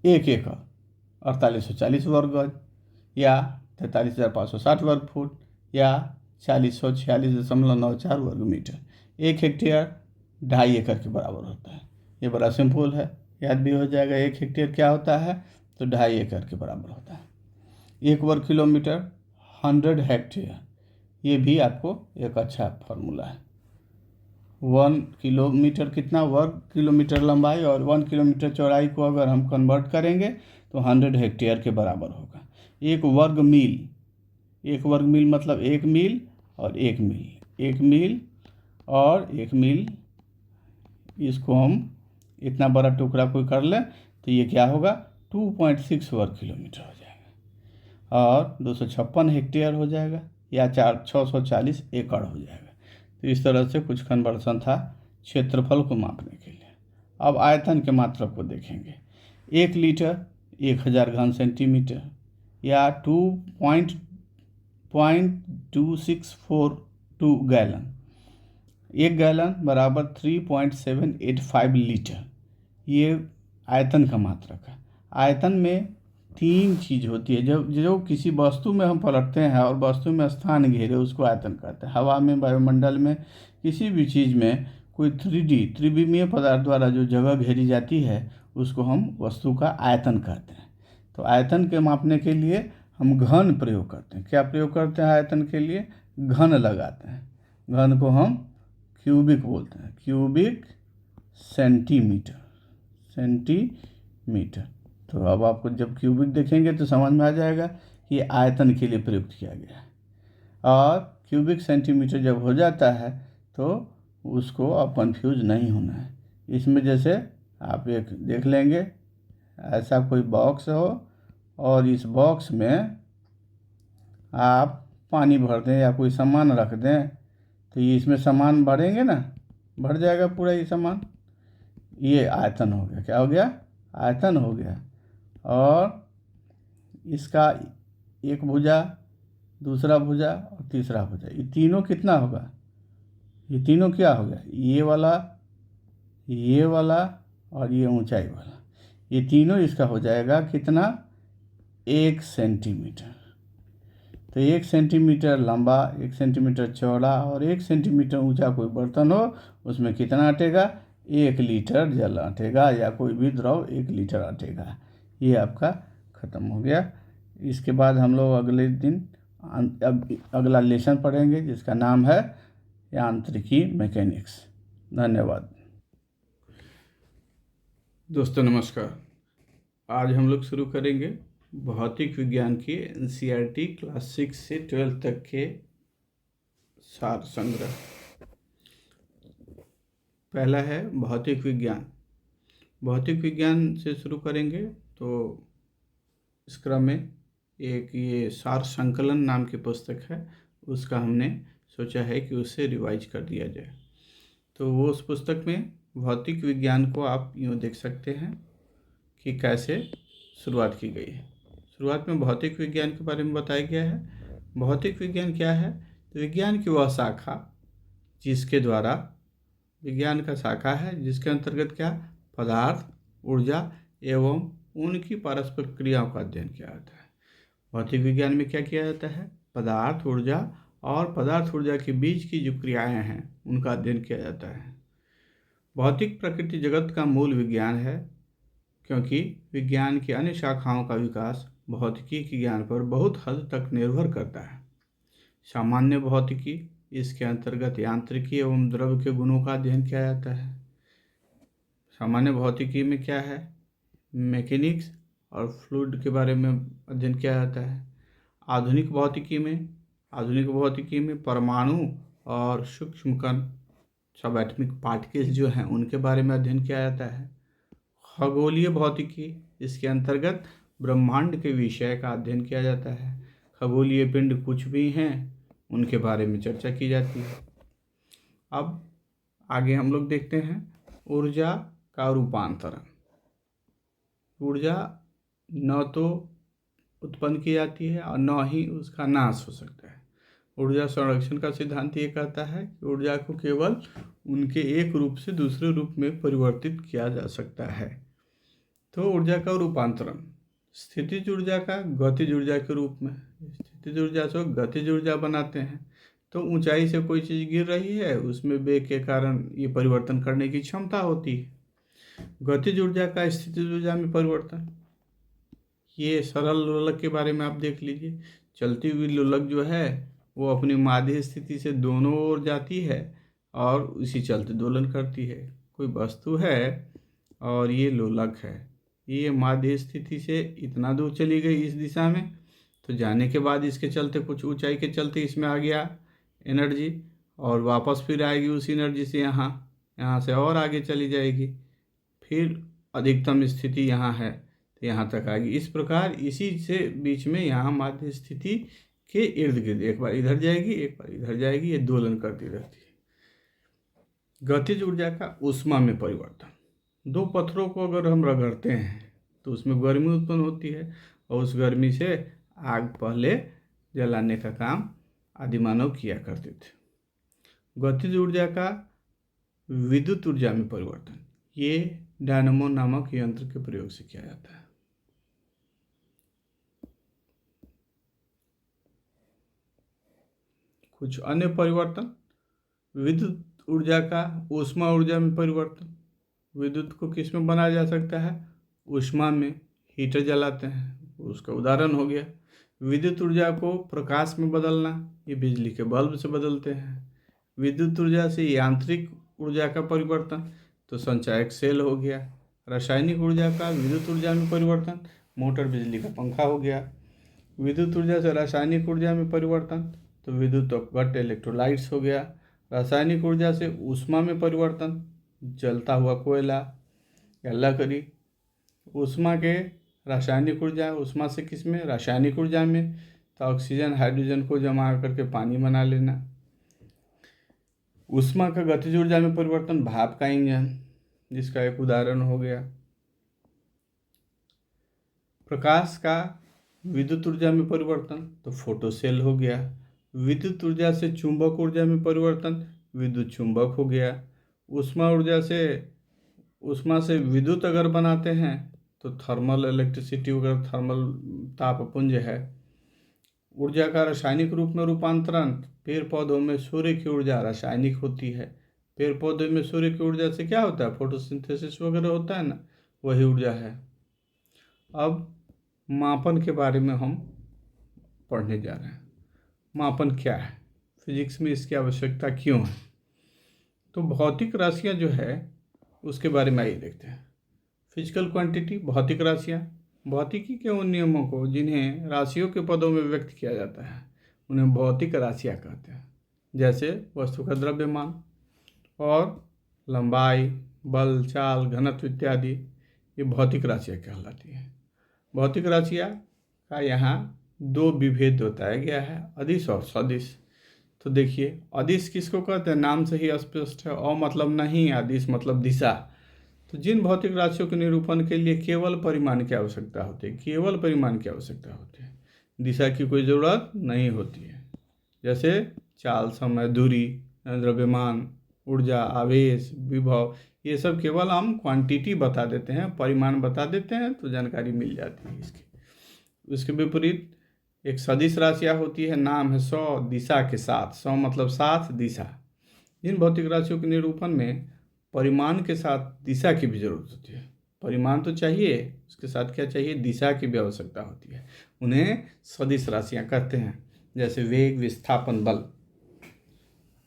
1 एकड़ 4840 वर्ग गज या 43,560 वर्ग फुट या 4046.94 वर्ग मीटर। 1 हेक्टेयर 2.5 एकड़ के बराबर होता है। ये बड़ा सिंपल है, याद भी हो जाएगा। 1 हेक्टेयर क्या होता है? तो 2.5 एकड़ के बराबर होता है। 1 वर्ग किलोमीटर 100 हेक्टेयर, ये भी आपको एक अच्छा फार्मूला है। 1 किलोमीटर कितना? वर्ग किलोमीटर लंबाई और 1 किलोमीटर चौड़ाई को अगर हम कन्वर्ट करेंगे तो 100 हेक्टेयर के बराबर होगा। 1 वर्ग मील, 1 वर्ग मील मतलब 1 मील और 1 मील, 1 मील और 1 मील, इसको हम इतना बड़ा टुकड़ा कोई कर लें तो ये क्या होगा? 2.6 वर्ग किलोमीटर हो जाएगा और 256 हेक्टेयर हो जाएगा या 640 एकड़ हो जाएगा। तो इस तरह से कुछ कन्वर्सन था क्षेत्रफल को मापने के लिए। अब आयतन के मात्रक को देखेंगे। 1 लीटर 1000 घन सेंटीमीटर या 2.2642 गैलन। 1 गैलन बराबर 3.785 लीटर। ये आयतन का मात्रक है। आयतन में 3 चीज़ होती है। जो किसी वस्तु में हम पलटते हैं और वस्तु में स्थान घेरे उसको आयतन कहते हैं। हवा में, वायुमंडल में, किसी भी चीज़ में कोई 3D त्रिविमीय पदार्थ द्वारा जो जगह घेरी जाती है उसको हम वस्तु का आयतन कहते हैं। तो आयतन के मापने के लिए हम घन प्रयोग करते हैं। क्या प्रयोग करते हैं आयतन के लिए? घन लगाते हैं। घन को हम क्यूबिक बोलते हैं, क्यूबिक सेंटीमीटर, सेंटीमीटर। तो अब आपको जब क्यूबिक देखेंगे तो समझ में आ जाएगा कि आयतन के लिए प्रयुक्त किया गया है। और क्यूबिक सेंटीमीटर जब हो जाता है तो उसको अब कंफ्यूज नहीं होना है। इसमें जैसे आप एक देख लेंगे, ऐसा कोई बॉक्स हो और इस बॉक्स में आप पानी भर दें या कोई सामान रख दें तो ये इसमें सामान भरेंगे ना, भर जाएगा पूरा ये सामान। ये आयतन हो गया। क्या हो गया? आयतन हो गया। और इसका एक भुजा, दूसरा भुजा और तीसरा भुजा, ये तीनों कितना होगा? ये तीनों क्या हो गया? ये वाला और ये ऊंचाई वाला, ये तीनों इसका हो जाएगा कितना? 1 सेंटीमीटर। तो 1 सेंटीमीटर लंबा, 1 सेंटीमीटर चौड़ा और 1 सेंटीमीटर ऊंचा कोई बर्तन हो उसमें कितना अटेगा? 1 लीटर जल अटेगा या कोई भी द्रव 1 लीटर अटेगा। ये आपका ख़त्म हो गया। इसके बाद हम लोग अगले दिन अगला लेसन पढ़ेंगे जिसका नाम है यांत्रिकी मैकेनिक्स। धन्यवाद दोस्तों, नमस्कार। आज हम लोग शुरू करेंगे भौतिक विज्ञान की NCERT क्लास 6 से 12 तक के सार संग्रह। पहला है भौतिक विज्ञान। भौतिक विज्ञान से शुरू करेंगे तो इस क्रम में एक ये सार संकलन नाम की पुस्तक है, उसका हमने सोचा है कि उसे रिवाइज कर दिया जाए। तो वो उस पुस्तक में भौतिक विज्ञान को आप यूँ देख सकते हैं कि कैसे शुरुआत की गई है। शुरुआत में भौतिक विज्ञान के बारे में बताया गया है। भौतिक विज्ञान क्या है? तो विज्ञान की वह शाखा जिसके द्वारा, विज्ञान का शाखा है जिसके अंतर्गत क्या? पदार्थ, ऊर्जा एवं उनकी पारस्परिक क्रियाओं का अध्ययन किया जाता है। भौतिक विज्ञान में क्या किया जाता है? पदार्थ, ऊर्जा और पदार्थ ऊर्जा के बीच की जो क्रियाएं हैं उनका अध्ययन किया जाता है। भौतिक प्रकृति जगत का मूल विज्ञान है, क्योंकि विज्ञान की अन्य शाखाओं का विकास भौतिकी के ज्ञान पर बहुत हद तक निर्भर करता है। सामान्य भौतिकी, इसके अंतर्गत यांत्रिकी एवं द्रव के गुणों का अध्ययन किया जाता है। सामान्य भौतिकी में क्या है? मैकेनिक्स और फ्लूइड के बारे में अध्ययन किया जाता है। आधुनिक भौतिकी में परमाणु और सूक्ष्म कण सब एटॉमिक पार्टिकल्स जो हैं उनके बारे में अध्ययन किया जाता है। खगोलीय भौतिकी, इसके अंतर्गत ब्रह्मांड के विषय का अध्ययन किया जाता है। खगोलीय पिंड कुछ भी हैं उनके बारे में चर्चा की जाती है। अब आगे हम लोग देखते हैं ऊर्जा का रूपांतरण। ऊर्जा न तो उत्पन्न की जाती है और न ही उसका नाश हो सकता है। ऊर्जा संरक्षण का सिद्धांत ये कहता है कि ऊर्जा को केवल उनके एक रूप से दूसरे रूप में परिवर्तित किया जा सकता है। तो ऊर्जा का रूपांतरण स्थितिज ऊर्जा का गतिज ऊर्जा के रूप में, स्थितिज ऊर्जा से गतिज ऊर्जा बनाते हैं। तो ऊंचाई से कोई चीज़ गिर रही है, उसमें वेग के कारण ये परिवर्तन करने की क्षमता होती है। गतिज ऊर्जा का स्थितिज ऊर्जा में परिवर्तन, ये सरल लोलक के बारे में आप देख लीजिए। चलती हुई लोलक जो है वो अपनी माध्य स्थिति से दोनों ओर जाती है और उसी चलते दोलन करती है। कोई वस्तु है और ये लोलक है, ये माध्य स्थिति से इतना दूर चली गई इस दिशा में, तो जाने के बाद इसके चलते कुछ ऊंचाई के चलते इसमें आ गया एनर्जी, और वापस फिर आएगी उस एनर्जी से यहाँ से और आगे चली जाएगी, फिर अधिकतम स्थिति यहाँ है तो यहाँ तक आएगी। इस प्रकार इसी से बीच में यहाँ माध्य स्थिति के इर्द गिर्द एक बार इधर जाएगी एक बार इधर जाएगी, ये दोलन करती रहती है। गतिज ऊर्जा का ऊष्मा में परिवर्तन, दो पत्थरों को अगर हम रगड़ते हैं तो उसमें गर्मी उत्पन्न होती है और उस गर्मी से आग पहले जलाने का काम आदिमानव किया करते थे। गतिज ऊर्जा का विद्युत ऊर्जा में परिवर्तन, ये डायनामो नामक यंत्र के प्रयोग से किया जाता है। कुछ अन्य परिवर्तन, विद्युत ऊर्जा का ऊष्मा ऊर्जा में परिवर्तन। विद्युत को किस में बनाया जा सकता है? ऊष्मा में, हीटर जलाते हैं, उसका उदाहरण हो गया। विद्युत ऊर्जा को प्रकाश में बदलना, ये बिजली के बल्ब से बदलते हैं। विद्युत ऊर्जा से यांत्रिक ऊर्जा का परिवर्तन, तो संचायक सेल हो गया। रासायनिक ऊर्जा का विद्युत ऊर्जा में परिवर्तन, मोटर बिजली का पंखा हो गया। विद्युत ऊर्जा से रासायनिक ऊर्जा में परिवर्तन, तो विद्युत अपघट्ट इलेक्ट्रोलाइट्स हो गया। रासायनिक ऊर्जा से ऊष्मा में परिवर्तन, जलता हुआ कोयला या लकड़ी। ऊष्मा के रासायनिक ऊर्जा, ऊष्मा से किस में? रासायनिक ऊर्जा में, तो ऑक्सीजन हाइड्रोजन को जमा करके पानी बना लेना। ऊष्मा का गतिज ऊर्जा में परिवर्तन, भाप का इंजन, जिसका एक उदाहरण हो गया। प्रकाश का विद्युत ऊर्जा में परिवर्तन, तो फोटो सेल हो गया। विद्युत ऊर्जा से चुंबक ऊर्जा में परिवर्तन, विद्युत चुंबक हो गया। ऊष्मा से विद्युत अगर बनाते हैं तो थर्मल इलेक्ट्रिसिटी वगैरह, थर्मल तापपुंज है। ऊर्जा का रासायनिक रूप में रूपांतरण, पेड़ पौधों में सूर्य की ऊर्जा रासायनिक होती है। पेड़ पौधे में सूर्य की ऊर्जा से क्या होता है? फोटोसिंथेसिस वगैरह होता है ना, वही ऊर्जा है। अब मापन के बारे में हम पढ़ने जा रहे हैं। मापन क्या है, फिजिक्स में इसकी आवश्यकता क्यों है? तो भौतिक राशियाँ जो है उसके बारे में आइए देखते हैं। फिजिकल क्वांटिटी, भौतिक राशियाँ। भौतिकी के उन नियमों को जिन्हें राशियों के पदों में व्यक्त किया जाता है उन्हें भौतिक राशियाँ कहते हैं। जैसे वस्तु का द्रव्यमान और लंबाई, बल, चाल, घनत्व इत्यादि, ये भौतिक राशियाँ कहलाती हैं। भौतिक राशियाँ का यहाँ दो विभेद बताया गया है, अदिश और सदिश। तो देखिए, अदिश किसको कहते हैं? नाम से ही स्पष्ट है, अ मतलब नहीं, अदिश मतलब दिशा। तो जिन भौतिक राशियों के निरूपण के लिए केवल परिमाण की आवश्यकता होती है, केवल परिमाण की आवश्यकता होती है, दिशा की कोई ज़रूरत नहीं होती है। जैसे चाल, समय, दूरी, द्रव्यमान, ऊर्जा, आवेश, विभव, ये सब केवल हम क्वांटिटी बता देते हैं, परिमाण बता देते हैं तो जानकारी मिल जाती है इसकी। उसके विपरीत एक सदिश राशियाँ होती है, नाम है 100, दिशा के साथ। 100 मतलब साथ, दिशा। जिन भौतिक राशियों के निरूपण में परिमाण के साथ दिशा की भी जरूरत होती है। परिमाण तो चाहिए, उसके साथ क्या चाहिए? दिशा की भी आवश्यकता होती है, उन्हें सदिश राशियाँ कहते हैं। जैसे वेग, विस्थापन, बल।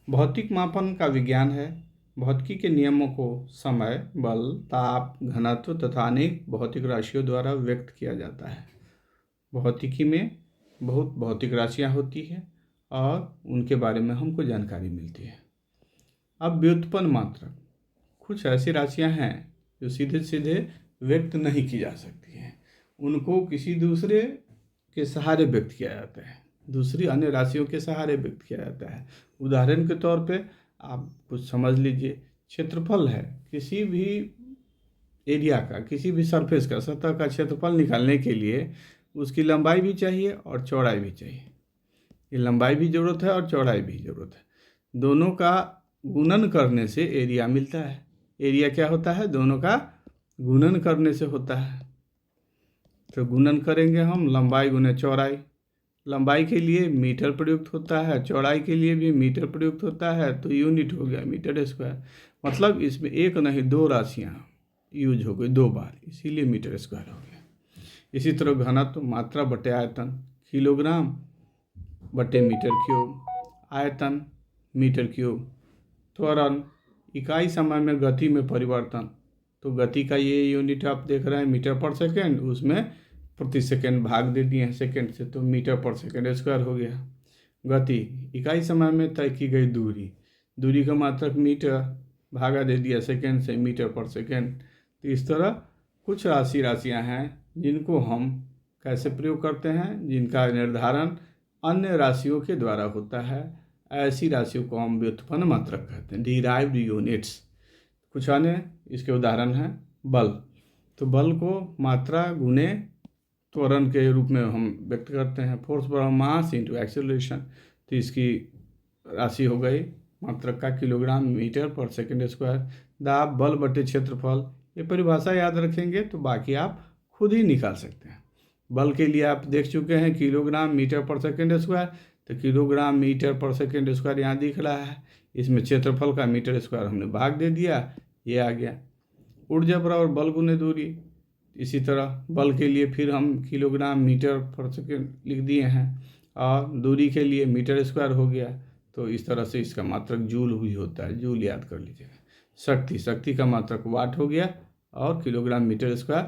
भौतिक मापन का विज्ञान है। भौतिकी के नियमों को समय, बल, ताप, घनत्व तथा अनेक भौतिक राशियों द्वारा व्यक्त किया जाता है। भौतिकी में बहुत भौतिक राशियाँ होती हैं और उनके बारे में हमको जानकारी मिलती है। अब व्युत्पन्न मात्रक, कुछ ऐसी राशियां हैं जो सीधे सीधे व्यक्त नहीं की जा सकती हैं, उनको किसी दूसरे के सहारे व्यक्त किया जाता है, दूसरी अन्य राशियों के सहारे व्यक्त किया जाता है। उदाहरण के तौर पे आप कुछ समझ लीजिए, क्षेत्रफल है, किसी भी एरिया का, किसी भी सरफेस का, सतह का क्षेत्रफल निकालने के लिए उसकी लंबाई भी चाहिए और चौड़ाई भी चाहिए। ये लंबाई भी ज़रूरत है और चौड़ाई भी ज़रूरत है, दोनों का गुणन करने से एरिया मिलता है। एरिया क्या होता है? दोनों का गुणन करने से होता है। तो गुणन करेंगे हम, लंबाई गुने चौड़ाई। लंबाई के लिए मीटर प्रयुक्त होता है, चौड़ाई के लिए भी मीटर प्रयुक्त होता है, तो यूनिट हो गया मीटर स्क्वायर। मतलब इसमें एक नहीं दो राशियाँ यूज हो गई 2 बार, इसीलिए मीटर स्क्वायर हो गया। इसी तरह घनत्व, मात्रा बटे आयतन, किलोग्राम बटे मीटर क्यूब, आयतन मीटर क्यूब। त्वरण, इकाई समय में गति में परिवर्तन, तो गति का ये यूनिट आप देख रहे हैं मीटर पर सेकेंड, उसमें प्रति सेकेंड भाग दे दिए हैं सेकेंड से, तो मीटर पर सेकेंड स्क्वायर हो गया। गति, इकाई समय में तय की गई दूरी, दूरी का मात्रक मीटर, भागा दे दिया सेकेंड से, मीटर पर सेकेंड। तो इस तरह कुछ राशियाँ हैं जिनको हम कैसे प्रयोग करते हैं, जिनका निर्धारण अन्य राशियों के द्वारा होता है। ऐसी राशियों को हम व्युत्पन्न मात्रक कहते हैं, डिराइव्ड यूनिट्स। कुछ अन्य इसके उदाहरण हैं बल, तो बल को मात्रा गुने त्वरण के रूप में हम व्यक्त करते हैं, फोर्स पर मास इंटू एक्सेलरेशन। तो इसकी राशि हो गई मात्रक का किलोग्राम मीटर पर सेकेंड स्क्वायर। दाब, बल बटे क्षेत्रफल, ये परिभाषा याद रखेंगे तो बाकी आप खुद ही निकाल सकते हैं। बल के लिए आप देख चुके हैं किलोग्राम मीटर पर सेकेंड स्क्वायर, तो किलोग्राम मीटर पर सेकेंड स्क्वायर यहाँ दिख रहा है, इसमें क्षेत्रफल का मीटर स्क्वायर हमने भाग दे दिया, ये आ गया। ऊर्जा बराबर बल गुने दूरी, इसी तरह बल के लिए फिर हम किलोग्राम मीटर पर सेकेंड लिख दिए हैं और दूरी के लिए मीटर स्क्वायर हो गया। तो इस तरह से इसका मात्रक जूल भी होता है, जूल याद कर लीजिएगा। शक्ति, शक्ति का मात्रक वाट हो गया और किलोग्राम मीटर स्क्वायर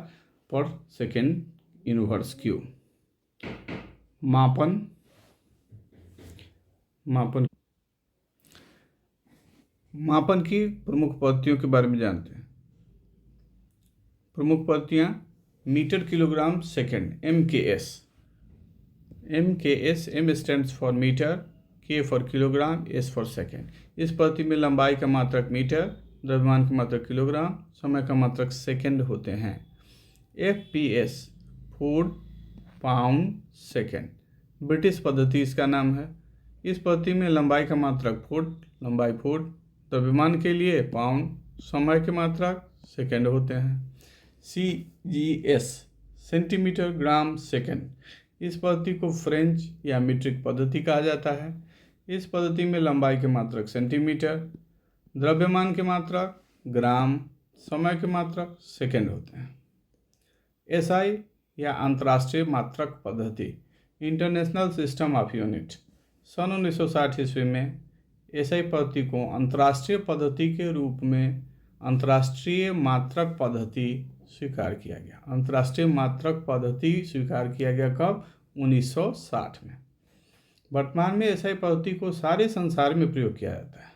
पर सेकेंड इनवर्स क्यू। मापन, मापन मापन की प्रमुख पद्धतियों के बारे में जानते हैं। प्रमुख पद्धतियाँ, metre kilogram second, MKS। MKS, M stands for metre, K for kilogram, S for second. इस पद्धति में लंबाई का मात्रक मीटर, द्रव्यमान का मात्रक किलोग्राम, समय का मात्रक सेकेंड होते हैं। FPS, foot pound second, British पद्धति इसका नाम है। इस पद्धति में लंबाई का मात्रक फुट, लंबाई फुट, द्रव्यमान के लिए पाउंड, समय के मात्रक सेकेंड होते हैं। CGS, सेंटीमीटर ग्राम सेकेंड, इस पद्धति को फ्रेंच या मीट्रिक पद्धति कहा जाता है। इस पद्धति में लंबाई के मात्रक सेंटीमीटर, द्रव्यमान के मात्रक ग्राम, समय के मात्रक सेकेंड होते हैं। SI या अंतर्राष्ट्रीय मात्रक पद्धति, इंटरनेशनल सिस्टम ऑफ यूनिट, सन 1960 ईस्वी में SI पद्धति को अंतर्राष्ट्रीय पद्धति के रूप में अंतर्राष्ट्रीय मात्रक पद्धति स्वीकार किया गया। अंतर्राष्ट्रीय मात्रक पद्धति स्वीकार किया गया कब? 1960 में। वर्तमान में SI पद्धति को सारे संसार में प्रयोग किया जाता है।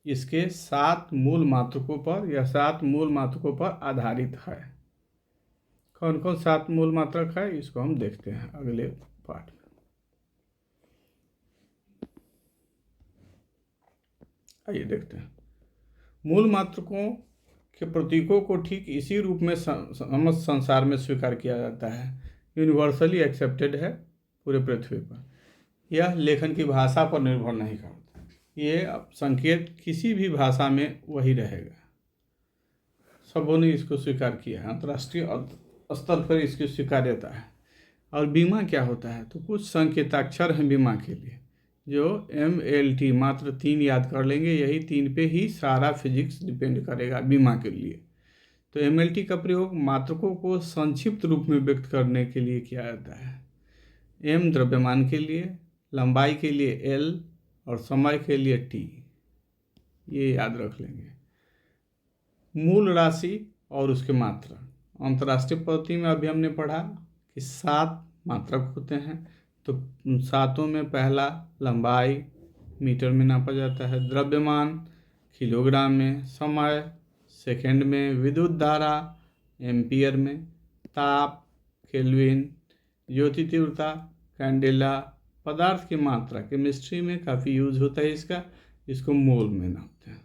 इसके 7 मूल मात्रकों पर या 7 मूल मात्रकों पर आधारित है। कौन कौन 7 मूल मात्रक है इसको हम देखते हैं अगले पाठ में। आइए देखते हैं। मूल मात्रकों के प्रतीकों को ठीक इसी रूप में समस्त संसार में स्वीकार किया जाता है, यूनिवर्सली एक्सेप्टेड है पूरे पृथ्वी पर। यह लेखन की भाषा पर निर्भर नहीं करता, ये संकेत किसी भी भाषा में वही रहेगा। सबों ने इसको स्वीकार किया है, अंतर्राष्ट्रीय स्तर पर इसकी स्वीकार्यता है। और बीमा क्या होता है? तो कुछ संकेताक्षर हैं बीमा के लिए, जो MLT, मात्र 3 याद कर लेंगे, यही 3 पे ही सारा फिजिक्स डिपेंड करेगा बीमा के लिए। तो MLT का प्रयोग मात्रकों को संक्षिप्त रूप में व्यक्त करने के लिए किया जाता है। M द्रव्यमान के लिए, लंबाई के लिए L और समय के लिए T, ये याद रख लेंगे। मूल राशि और उसके मात्रा, अंतर्राष्ट्रीय पद्धति में अभी हमने पढ़ा कि 7 मात्रक होते हैं, तो सातों में पहला लंबाई मीटर में नापा जाता है, द्रव्यमान किलोग्राम में, समय सेकंड में, विद्युत धारा एम्पियर में, ताप केल्विन, ज्योति तीव्रता कैंडेला, पदार्थ की मात्रा केमिस्ट्री में काफ़ी यूज होता है इसको मोल में नापते हैं।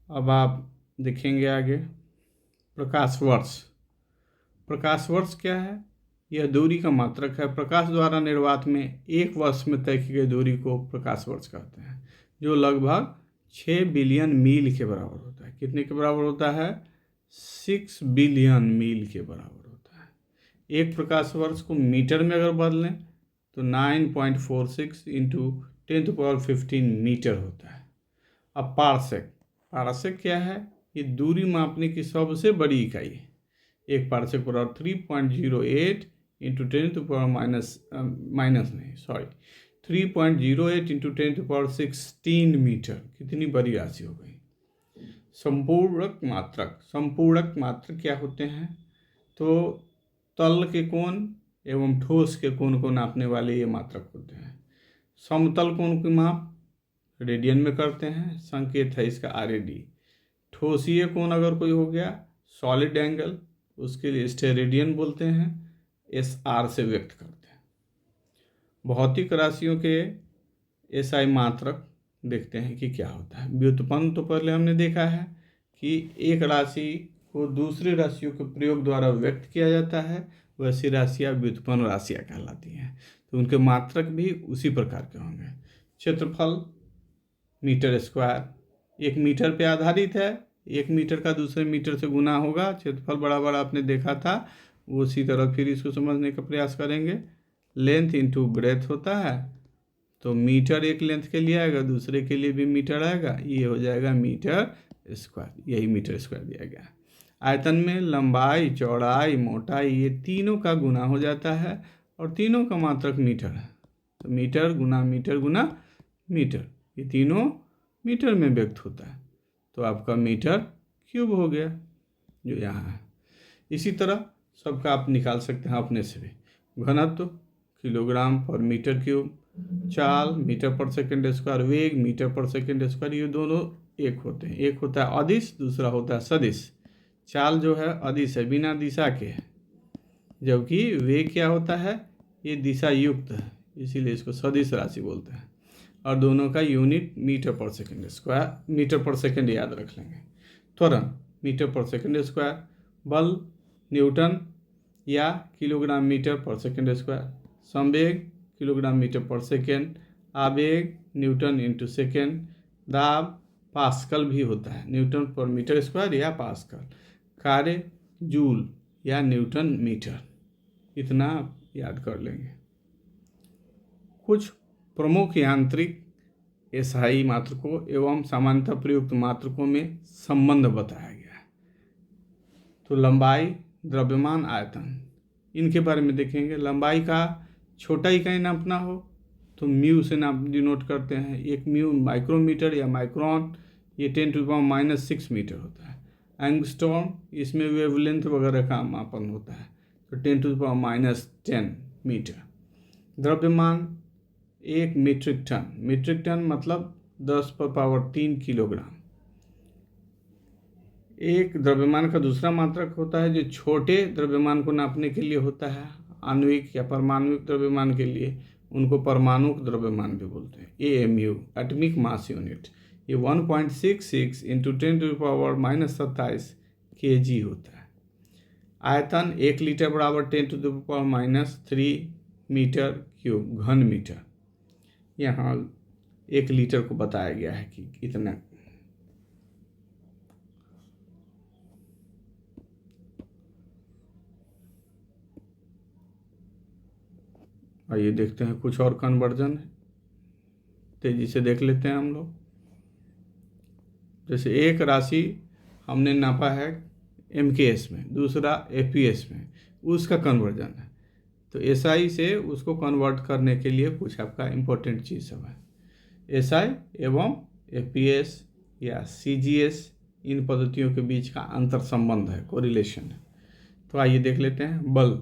अब आप देखेंगे आगे प्रकाश वर्ष। प्रकाश वर्ष क्या है? यह दूरी का मात्रक है। प्रकाश द्वारा निर्वात में एक वर्ष में तय की गई दूरी को प्रकाश वर्ष कहते हैं, जो लगभग 6 बिलियन मील के बराबर होता है। कितने के बराबर होता है? 6 बिलियन मील के बराबर होता है। एक प्रकाश वर्ष को मीटर में अगर बदलें तो 9.46 इंटू 10⁻15 मीटर होता है। अब पारसेक। पारसेक क्या है? ये दूरी मापने की सबसे बड़ी इकाई है। एक पारसेक बराबर 3.08 इंटू 3.08 इंटू 10⁻16 मीटर। कितनी बड़ी राशि हो गई। संपूर्णक मात्रक। संपूर्णक मात्रक क्या होते हैं? तो तल के कोण एवं ठोस के कोण को नापने वाले ये मात्रक होते हैं। समतल कोण की माप रेडियन में करते हैं, संकेत है इसका RAD। ठोसीय कोण अगर कोई हो गया, सॉलिड एंगल, उसके लिए स्टेरेडियन बोलते हैं, SR से व्यक्त करते हैं। भौतिक राशियों के SI मात्रक देखते हैं कि क्या होता है। व्युत्पन्न तो पहले हमने देखा है कि एक राशि को दूसरी राशियों के प्रयोग द्वारा व्यक्त किया जाता है, वैसी राशियाँ व्युत्पन्न राशियाँ कहलाती हैं। तो उनके मात्रक भी उसी प्रकार के होंगे। क्षेत्रफल मीटर स्क्वायर 1 मीटर पे आधारित है। 1 मीटर का दूसरे मीटर से गुना होगा। क्षेत्रफल बड़ा बड़ा आपने देखा था, उसी तरह फिर इसको समझने का प्रयास करेंगे। लेंथ इंटू ब्रेथ होता है, तो मीटर एक लेंथ के लिए आएगा, दूसरे के लिए भी मीटर आएगा, ये हो जाएगा मीटर स्क्वायर। यही मीटर स्क्वायर दिया गया। आयतन में लंबाई चौड़ाई मोटाई ये तीनों का गुना हो जाता है और तीनों का मात्रक मीटर है। तो मीटर गुना मीटर, ये तीनों मीटर में व्यक्त होता है। तो आपका मीटर क्यूब हो गया जो यहाँ है। इसी तरह सबका आप निकाल सकते हैं अपने से भी। घनत्व किलोग्राम पर मीटर क्यूब, चाल मीटर पर सेकंड स्क्वायर, वेग मीटर पर सेकंड स्क्वायर, ये दोनों एक होते हैं। एक होता है अदिश, दूसरा होता है सदिश। चाल जो है अदिश है, बिना दिशा के है, जबकि वेग क्या होता है? ये दिशा युक्त है, इसीलिए इसको सदिश राशि बोलते हैं। और दोनों का यूनिट मीटर पर सेकंड स्क्वायर, मीटर पर सेकंड याद रख लेंगे। त्वरण मीटर पर सेकंड स्क्वायर, बल न्यूटन या किलोग्राम मीटर पर सेकंड स्क्वायर, संवेग किलोग्राम मीटर पर सेकंड, आवेग न्यूटन इंटू सेकंड, दाब पास्कल भी होता है, न्यूटन पर मीटर स्क्वायर या पास्कल, कार्य जूल या न्यूटन मीटर। इतना आप याद कर लेंगे। कुछ प्रमुख यांत्रिक SI मात्रकों एवं सामान्यतः प्रयुक्त मात्रकों में संबंध बताया गया है। तो लंबाई, द्रव्यमान, आयतन, इनके बारे में देखेंगे। लंबाई का छोटा इकाई नापना हो तो म्यू से नाप डिनोट करते हैं। एक म्यू माइक्रोमीटर या माइक्रोन, ये 10⁻⁻6 मीटर होता है। एंगस्ट्रॉम, इसमें वेवलेंथ वगैरह का मापन होता है, तो 10⁻10 मीटर। द्रव्यमान 1 मीट्रिक टन, मीट्रिक टन मतलब 10⁻³ किलोग्राम। एक द्रव्यमान का दूसरा मात्रक होता है जो छोटे द्रव्यमान को नापने के लिए होता है। आणविक या परमाणुक द्रव्यमान के लिए उनको परमाणुक द्रव्यमान भी बोलते हैं। AMU एटॉमिक मास यूनिट, ये 1.66 इंटू 10⁻⁻27 kg होता है। आयतन 1 लीटर बराबर 10⁻³ मीटर क्यूब घन मीटर। यहाँ 1 लीटर को बताया गया है कि कितना। आइए देखते हैं कुछ और कन्वर्जन, तेजी से देख लेते हैं हम लोग। जैसे एक राशि हमने नापा है MKS में, दूसरा FPS में, उसका कन्वर्जन है। तो SI से उसको कन्वर्ट करने के लिए कुछ आपका इम्पोर्टेंट चीज़ सब है। SI एवं FPS या CGS, इन पद्धतियों के बीच का अंतर संबंध है, कोरिलेशन है। तो आइए देख लेते हैं। बल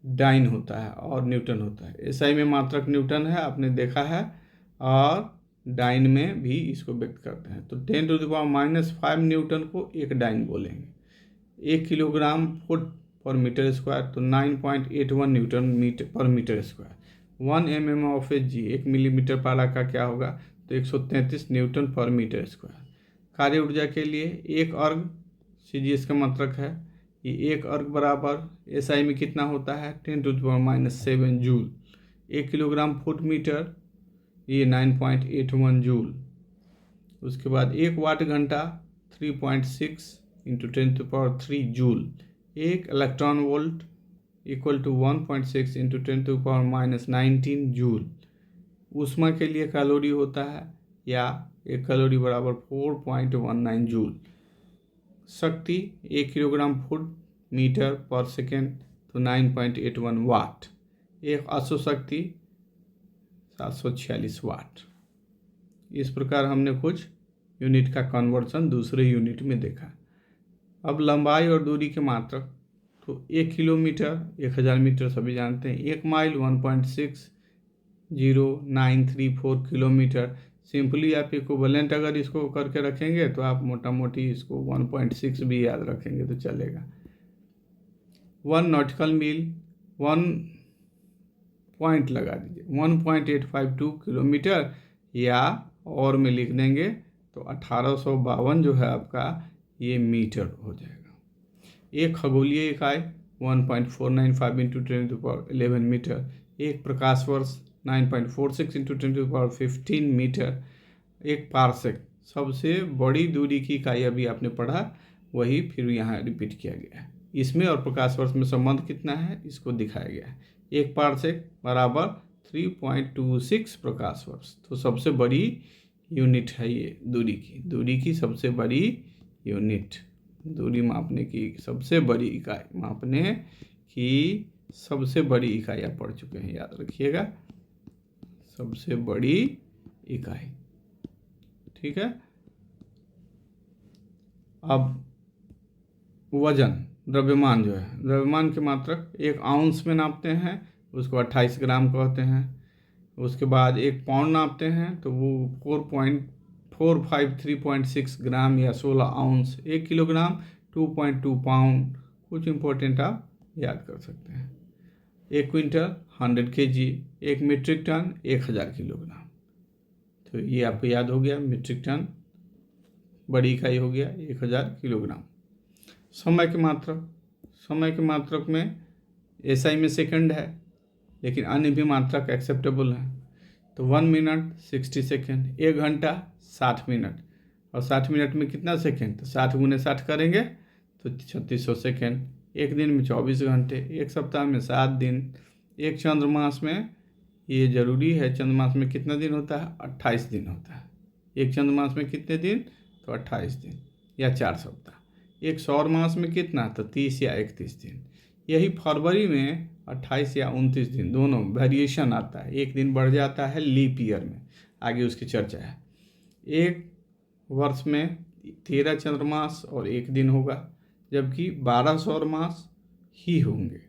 डाइन होता है और न्यूटन होता है। एसआई में मात्रक न्यूटन है, आपने देखा है, और डाइन में भी इसको व्यक्त करते हैं। तो 10⁻⁻5 न्यूटन को एक डाइन बोलेंगे। 1 किलोग्राम फुट पर मीटर स्क्वायर, तो 9.81 न्यूटन पर metre square. 1 mm of A G, 1 millimetre पारा का क्या होगा, तो 133 न्यूटन पर मीटर स्क्वायर। कार्य ऊर्जा के लिए एक अर्ग, सीजीएस का मात्रक है, ये एक अर्ग बराबर एसआई में कितना होता है, 10⁻⁻7 जूल। 1 किलोग्राम फुट मीटर, ये 9.81 जूल। उसके बाद 1 वाट घंटा 3.6 into 10⁻³ joule. 1 electron volt equal to 1.6 into 10⁻⁻19 joule. ऊष्मा के लिए कैलोरी होता है, या 1 कैलोरी बराबर 4.19 जूल। शक्ति 1 किलोग्राम फुट मीटर पर सेकेंड, तो 9.81 वाट। एक अश्व शक्ति 746 वाट। इस प्रकार हमने कुछ यूनिट का कन्वर्सन दूसरे यूनिट में देखा। अब लंबाई और दूरी के मात्रक, तो 1 किलोमीटर 1000 मीटर सभी जानते हैं। 1 माइल 1.60934 किलोमीटर। सिंपली आप इक्विवेलेंट अगर इसको करके रखेंगे तो आप मोटा मोटी इसको 1.6 भी याद रखेंगे तो चलेगा। 1 नॉटिकल मील 1 पॉइंट लगा दीजिए 1.852 किलोमीटर, या और में लिख देंगे तो 1852 जो है आपका ये मीटर हो जाएगा। एक खगोलीय इकाई 1.495 इंटू 10⁻11 मीटर। एक प्रकाश वर्ष 9.46 इंटू 10⁻15 मीटर। एक पार्सेक, सबसे बड़ी दूरी की इकाई अभी आपने पढ़ा, वही फिर यहाँ रिपीट किया गया है। इसमें और प्रकाश वर्ष में संबंध कितना है इसको दिखाया गया है। एक पार्सेक बराबर 3.26 प्रकाश वर्ष। तो सबसे बड़ी यूनिट है ये दूरी की सबसे बड़ी यूनिट, दूरी मापने की सबसे बड़ी इकाई, मापने की सबसे बड़ी इकाई आप पढ़ चुके हैं, याद रखिएगा, सबसे बड़ी इकाई। ठीक है। अब वजन, द्रव्यमान जो है, द्रव्यमान के मात्रक 1 आउंस में नापते हैं, उसको 28 ग्राम कहते हैं। उसके बाद 1 पाउंड नापते हैं तो वो 4.453.6 ग्राम या 16 आउंस। 1 kilogram 2.2 pound. कुछ इंपॉर्टेंट आप याद कर सकते हैं। 1 quintal 100 kg। 1 metric ton 1000 kilogram. तो ये आपको याद हो गया, मीट्रिक टन बड़ी इकाई हो गया 1000 किलोग्राम। समय के मात्रक में एसआई में सेकंड है, लेकिन अन्य भी मात्रक एक्सेप्टेबल है। तो 1 मिनट 60 सेकेंड। 1 घंटा 60 मिनट, और 60 मिनट में कितना सेकेंड, तो 60 × 60 करेंगे तो 3600 सेकेंड। 1 दिन में 24 घंटे। 1 सप्ताह में 7 दिन। 1 चंद्रमास में, ये जरूरी है, चंद्रमास में कितना दिन होता है, 28 दिन होता है। 1 चंद्रमास में कितने दिन, तो 28 दिन या 4 सप्ताह। 1 सौर मास में कितना, तो 30 या 31 दिन। यही फरवरी में 28 या 29 दिन, दोनों वेरिएशन आता है, एक दिन बढ़ जाता है लीप ईयर में, आगे उसकी चर्चा है। एक वर्ष में 13 चंद्रमास और 1 दिन होगा, जबकि 12 सौर मास ही होंगे।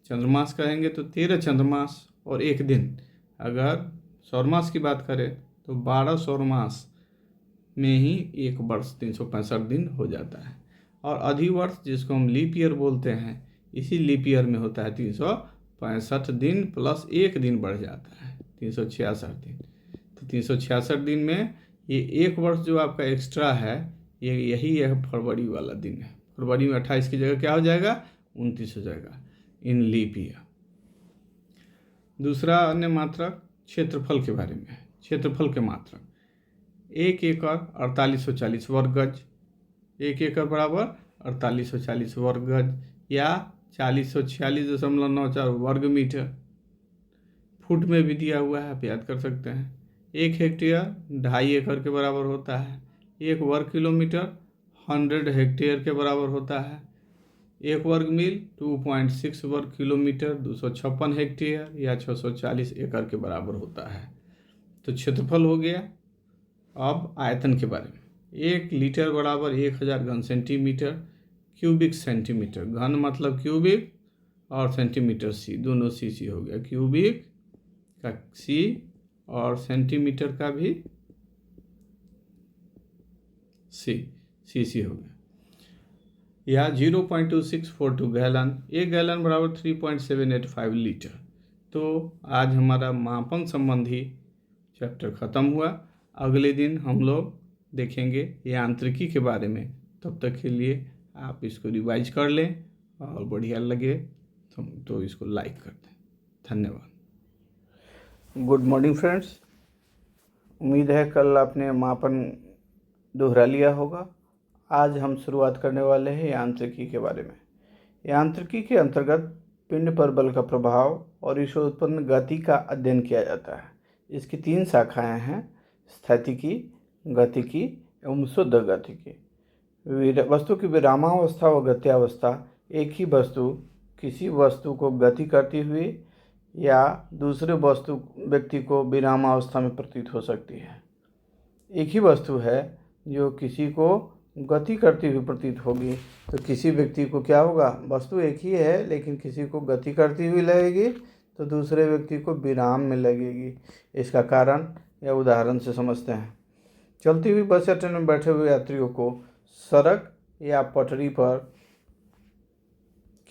चंद्रमास कहेंगे तो 13 चंद्रमास और 1 दिन। अगर सौरमास की बात करें तो 12 सौरमास में ही एक वर्ष 365 दिन हो जाता है। और अधिवर्ष जिसको हम लीप ईयर बोलते हैं, इसी लीप ईयर में होता है 365 दिन प्लस 1 दिन बढ़ जाता है 366 दिन। तो 366 दिन में ये एक वर्ष जो आपका एक्स्ट्रा है, ये यही है फरवरी वाला दिन है। फरवरी में 28 की जगह क्या हो जाएगा, 29 हो जाएगा इन लीप ईयर। दूसरा अन्य मात्रक क्षेत्रफल के बारे में है। क्षेत्रफल के मात्रक 1 एकड़ 4840 वर्ग गज। 1 एकड़ बराबर 4840 वर्ग गज, या 4046.94 वर्ग मीटर। फुट में भी दिया हुआ है, आप याद कर सकते हैं। 1 हेक्टेयर 2.5 एकड़ के बराबर होता है। 1 वर्ग किलोमीटर 100 हेक्टेयर के बराबर होता है। 1 वर्ग मील 2.6 वर्ग किलोमीटर 256 हेक्टेयर या 640 एकड़ के बराबर होता है। तो क्षेत्रफल हो गया। अब आयतन के बारे में, 1 लीटर बराबर 1000 घन सेंटीमीटर। क्यूबिक सेंटीमीटर, घन मतलब क्यूबिक और सेंटीमीटर सी, दोनों सी हो गया, क्यूबिक का सी और सेंटीमीटर का भी सी हो गया, या 0.2642 गैलन। एक गैलन बराबर 3.785 लीटर। तो आज हमारा मापन संबंधी चैप्टर ख़त्म हुआ। अगले दिन हम लोग देखेंगे यांत्रिकी के बारे में। तब तक के लिए आप इसको रिवाइज कर लें और बढ़िया लगे तो इसको लाइक कर दें। धन्यवाद। Good morning friends. उम्मीद है कल आपने मापन दोहरा लिया होगा। आज हम शुरुआत करने वाले हैं यांत्रिकी के बारे में। यांत्रिकी के अंतर्गत पिंड पर बल का प्रभाव और इससे उत्पन्न गति का अध्ययन किया जाता है। इसकी 3 शाखाएं हैं: स्थैतिकी, गतिकी एवं शुद्ध गतिकी। वस्तु की विरामावस्था व गत्यावस्था एक ही वस्तु किसी वस्तु को गति करती हुई या दूसरे व्यक्ति को विरामावस्था में प्रतीत हो सकती है। एक ही वस्तु है जो किसी को गति करती हुई प्रतीत होगी, तो किसी व्यक्ति को क्या होगा, वस्तु एक ही है लेकिन किसी को गति करती हुई लगेगी तो दूसरे व्यक्ति को विराम में लगेगी। इसका कारण या उदाहरण से समझते हैं। चलती हुई बस या ट्रेन में बैठे हुए यात्रियों को सड़क या पटरी पर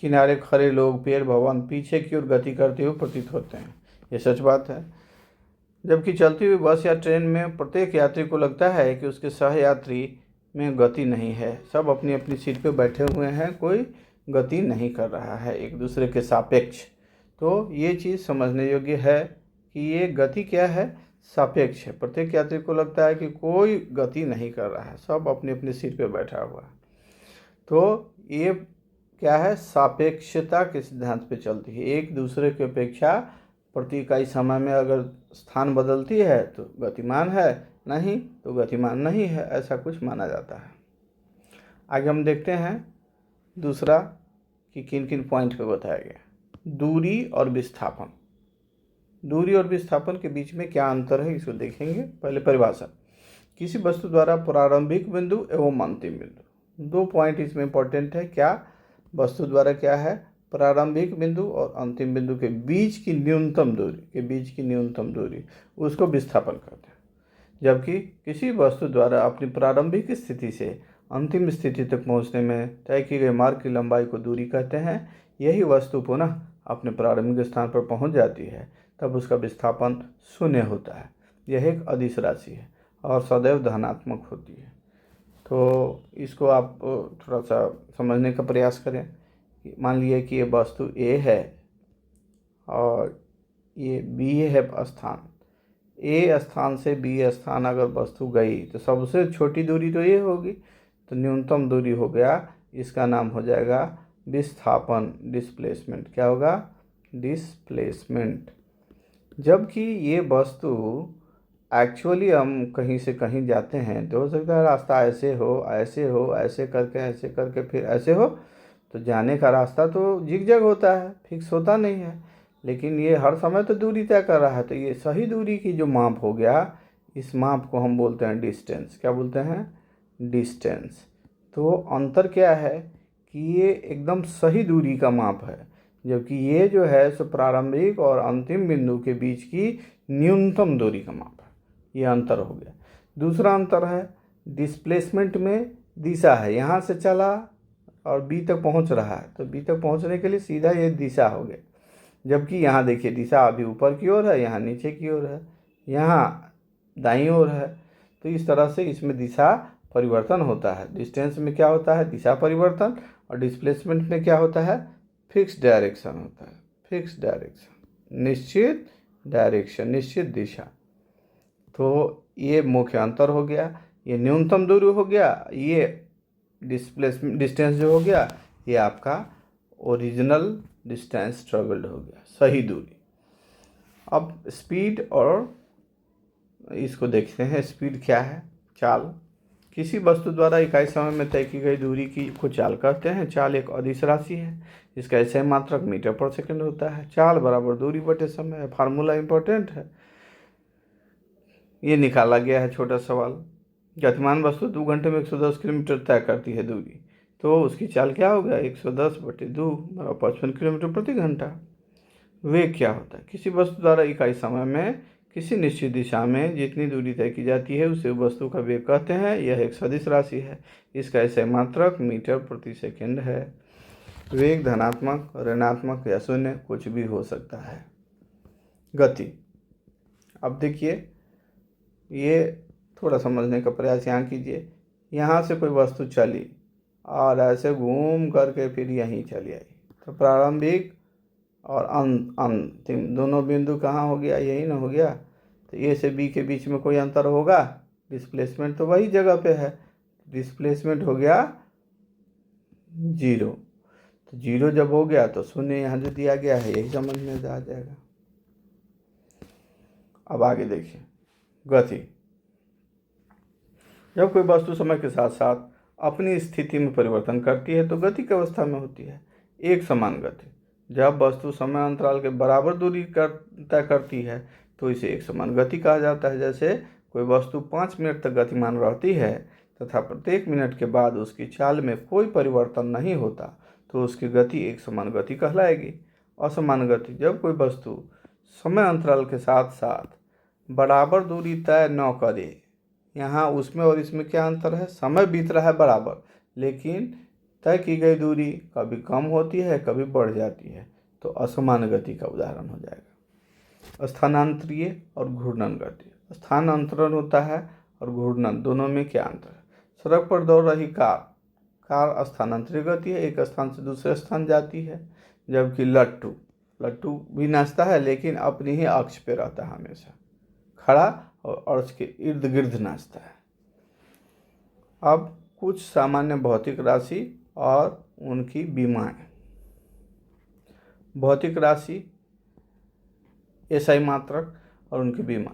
किनारे खड़े लोग, पेड़, भवन पीछे की ओर गति करते हुए प्रतीत होते हैं। ये सच बात है। जबकि चलती हुई बस या ट्रेन में प्रत्येक यात्री को लगता है कि उसके सहयात्री में गति नहीं है, सब अपनी अपनी सीट पर बैठे हुए हैं, कोई गति नहीं कर रहा है एक दूसरे के सापेक्ष। तो ये चीज़ समझने योग्य है कि ये गति क्या है, सापेक्ष है। प्रत्येक यात्री को लगता है कि कोई गति नहीं कर रहा है, सब अपनी अपनी सीट पर बैठा हुआ है। तो ये क्या है, सापेक्षता के सिद्धांत पे चलती है। एक दूसरे की अपेक्षा प्रति इकाई समय में अगर स्थान बदलती है तो गतिमान है, नहीं तो गतिमान नहीं है, ऐसा कुछ माना जाता है। आगे हम देखते हैं दूसरा कि किन किन पॉइंट पे बताया गया। दूरी और विस्थापन। दूरी और विस्थापन के बीच में क्या अंतर है, इसको देखेंगे। पहले परिभाषा। किसी वस्तु द्वारा प्रारंभिक बिंदु एवं अंतिम बिंदु। 2 पॉइंट इसमें इंपॉर्टेंट है। क्या, वस्तु द्वारा क्या है, प्रारंभिक बिंदु और अंतिम बिंदु के बीच की न्यूनतम दूरी, उसको विस्थापन कहते हैं। जबकि किसी वस्तु द्वारा अपनी प्रारंभिक स्थिति से अंतिम स्थिति तक पहुंचने में तय की गई मार्ग की लंबाई को दूरी कहते हैं। यही वस्तु पुनः अपने प्रारंभिक स्थान पर पहुंच जाती है तब उसका विस्थापन 0 होता है। यह एक अदिश राशि है और सदैव धनात्मक होती है। तो इसको आप थोड़ा सा समझने का प्रयास करें। मान लीजिए कि ये वस्तु ए है और ये बी है स्थान। ए स्थान से बी स्थान अगर वस्तु गई तो सबसे छोटी दूरी तो ये होगी, तो न्यूनतम दूरी हो गया, इसका नाम हो जाएगा विस्थापन, डिस्प्लेसमेंट। क्या होगा, डिस्प्लेसमेंट। जबकि ये वस्तु एक्चुअली हम कहीं से कहीं जाते हैं तो हो सकता है रास्ता ऐसे हो, ऐसे करके फिर ऐसे हो, तो जाने का रास्ता तो जिगजैग होता है, फिक्स होता नहीं है। लेकिन ये हर समय तो दूरी तय कर रहा है, तो ये सही दूरी की जो माप हो गया, इस माप को हम बोलते हैं डिस्टेंस। क्या बोलते हैं, डिस्टेंस। तो अंतर क्या है कि ये एकदम सही दूरी का माप है, जबकि ये जो है सो प्रारंभिक और अंतिम बिंदु के बीच की न्यूनतम दूरी का माप है। ये अंतर हो गया। दूसरा अंतर है डिस्प्लेसमेंट में दिशा है, यहाँ से चला और बी तक पहुँच रहा है, तो बी तक पहुँचने के लिए सीधा ये दिशा हो गया। जबकि यहाँ देखिए दिशा अभी ऊपर की ओर है, यहाँ नीचे की ओर है, यहाँ दाईं ओर है। तो इस तरह से इसमें दिशा परिवर्तन होता है। डिस्टेंस में क्या होता है, दिशा परिवर्तन, और डिस्प्लेसमेंट में क्या होता है, फिक्स डायरेक्शन होता है। फिक्स डायरेक्शन, निश्चित डायरेक्शन, निश्चित दिशा। तो ये मुख्य अंतर हो गया। ये न्यूनतम दूरी हो गया, ये डिस्टेंस जो हो गया, ये आपका ओरिजिनल डिस्टेंस ट्रेवल्ड हो गया, सही दूरी। अब स्पीड, और इसको देखते हैं। स्पीड क्या है, चाल। किसी वस्तु द्वारा इकाई समय में तय की गई दूरी को चाल कहते हैं। चाल एक अदिश राशि है, इसका ऐसे मात्रक मीटर पर सेकंड होता है। चाल बराबर दूरी बटे समय है। फार्मूला इंपॉर्टेंट है, ये निकाला गया है। छोटा सवाल। गतिमान वस्तु 2 घंटे में 110 किलोमीटर तय करती है दूरी। तो उसकी चाल क्या होगा, 110/2 बराबर 55 किलोमीटर प्रति घंटा। वेग क्या होता है, किसी वस्तु द्वारा इकाई समय में किसी निश्चित दिशा में जितनी दूरी तय की जाती है उसे वस्तु का वेग कहते हैं। यह एक सदिश राशि है, इसका SI मात्रक मीटर प्रति सेकंड है। वेग धनात्मक, ऋणात्मक या शून्य कुछ भी हो सकता है। गति, अब देखिए ये थोड़ा समझने का प्रयास यहाँ कीजिए। यहाँ से कोई वस्तु चली और ऐसे घूम करके फिर यहीं चली आई, तो प्रारंभिक और अंतिम दोनों बिंदु कहाँ हो गया, यही ना हो गया। तो A से B के बीच में कोई अंतर होगा, डिस्प्लेसमेंट तो वही जगह पे है, डिस्प्लेसमेंट हो गया 0। तो 0 जब हो गया तो शून्य यहाँ जो दिया गया है यही समझ में आ जाएगा। अब आगे देखिए गति, जब कोई वस्तु समय के साथ साथ अपनी स्थिति में परिवर्तन करती है तो गति की अवस्था में होती है। एक समान गति, जब वस्तु समय अंतराल के बराबर दूरी तय करती है तो इसे एक समान गति कहा जाता है। जैसे कोई वस्तु 5 मिनट तक गतिमान रहती है तथा प्रत्येक मिनट के बाद उसकी चाल में कोई परिवर्तन नहीं होता तो उसकी गति एक समान गति कहलाएगी। असमान गति, जब कोई वस्तु समय अंतराल के साथ साथ बराबर दूरी तय न करे। यहाँ उसमें और इसमें क्या अंतर है, समय बीत रहा है बराबर, लेकिन तय की गई दूरी कभी कम होती है कभी बढ़ जाती है, तो असमान गति का उदाहरण हो जाएगा। स्थानांतरीय और घूर्णन गति, स्थानांतरण होता है और घूर्णन, दोनों में क्या अंतर है। सड़क पर दौड़ रही कार स्थानांतरित गति है, एक स्थान से दूसरे स्थान जाती है। जबकि लट्टू भी नाचता है लेकिन अपनी ही अक्ष पे रहता है, हमेशा खड़ा और अर्श के इर्द गिर्द नाचता है। अब कुछ सामान्य भौतिक राशि और उनकी बीमाएं। भौतिक राशि SI मात्रक और उनकी बीमा।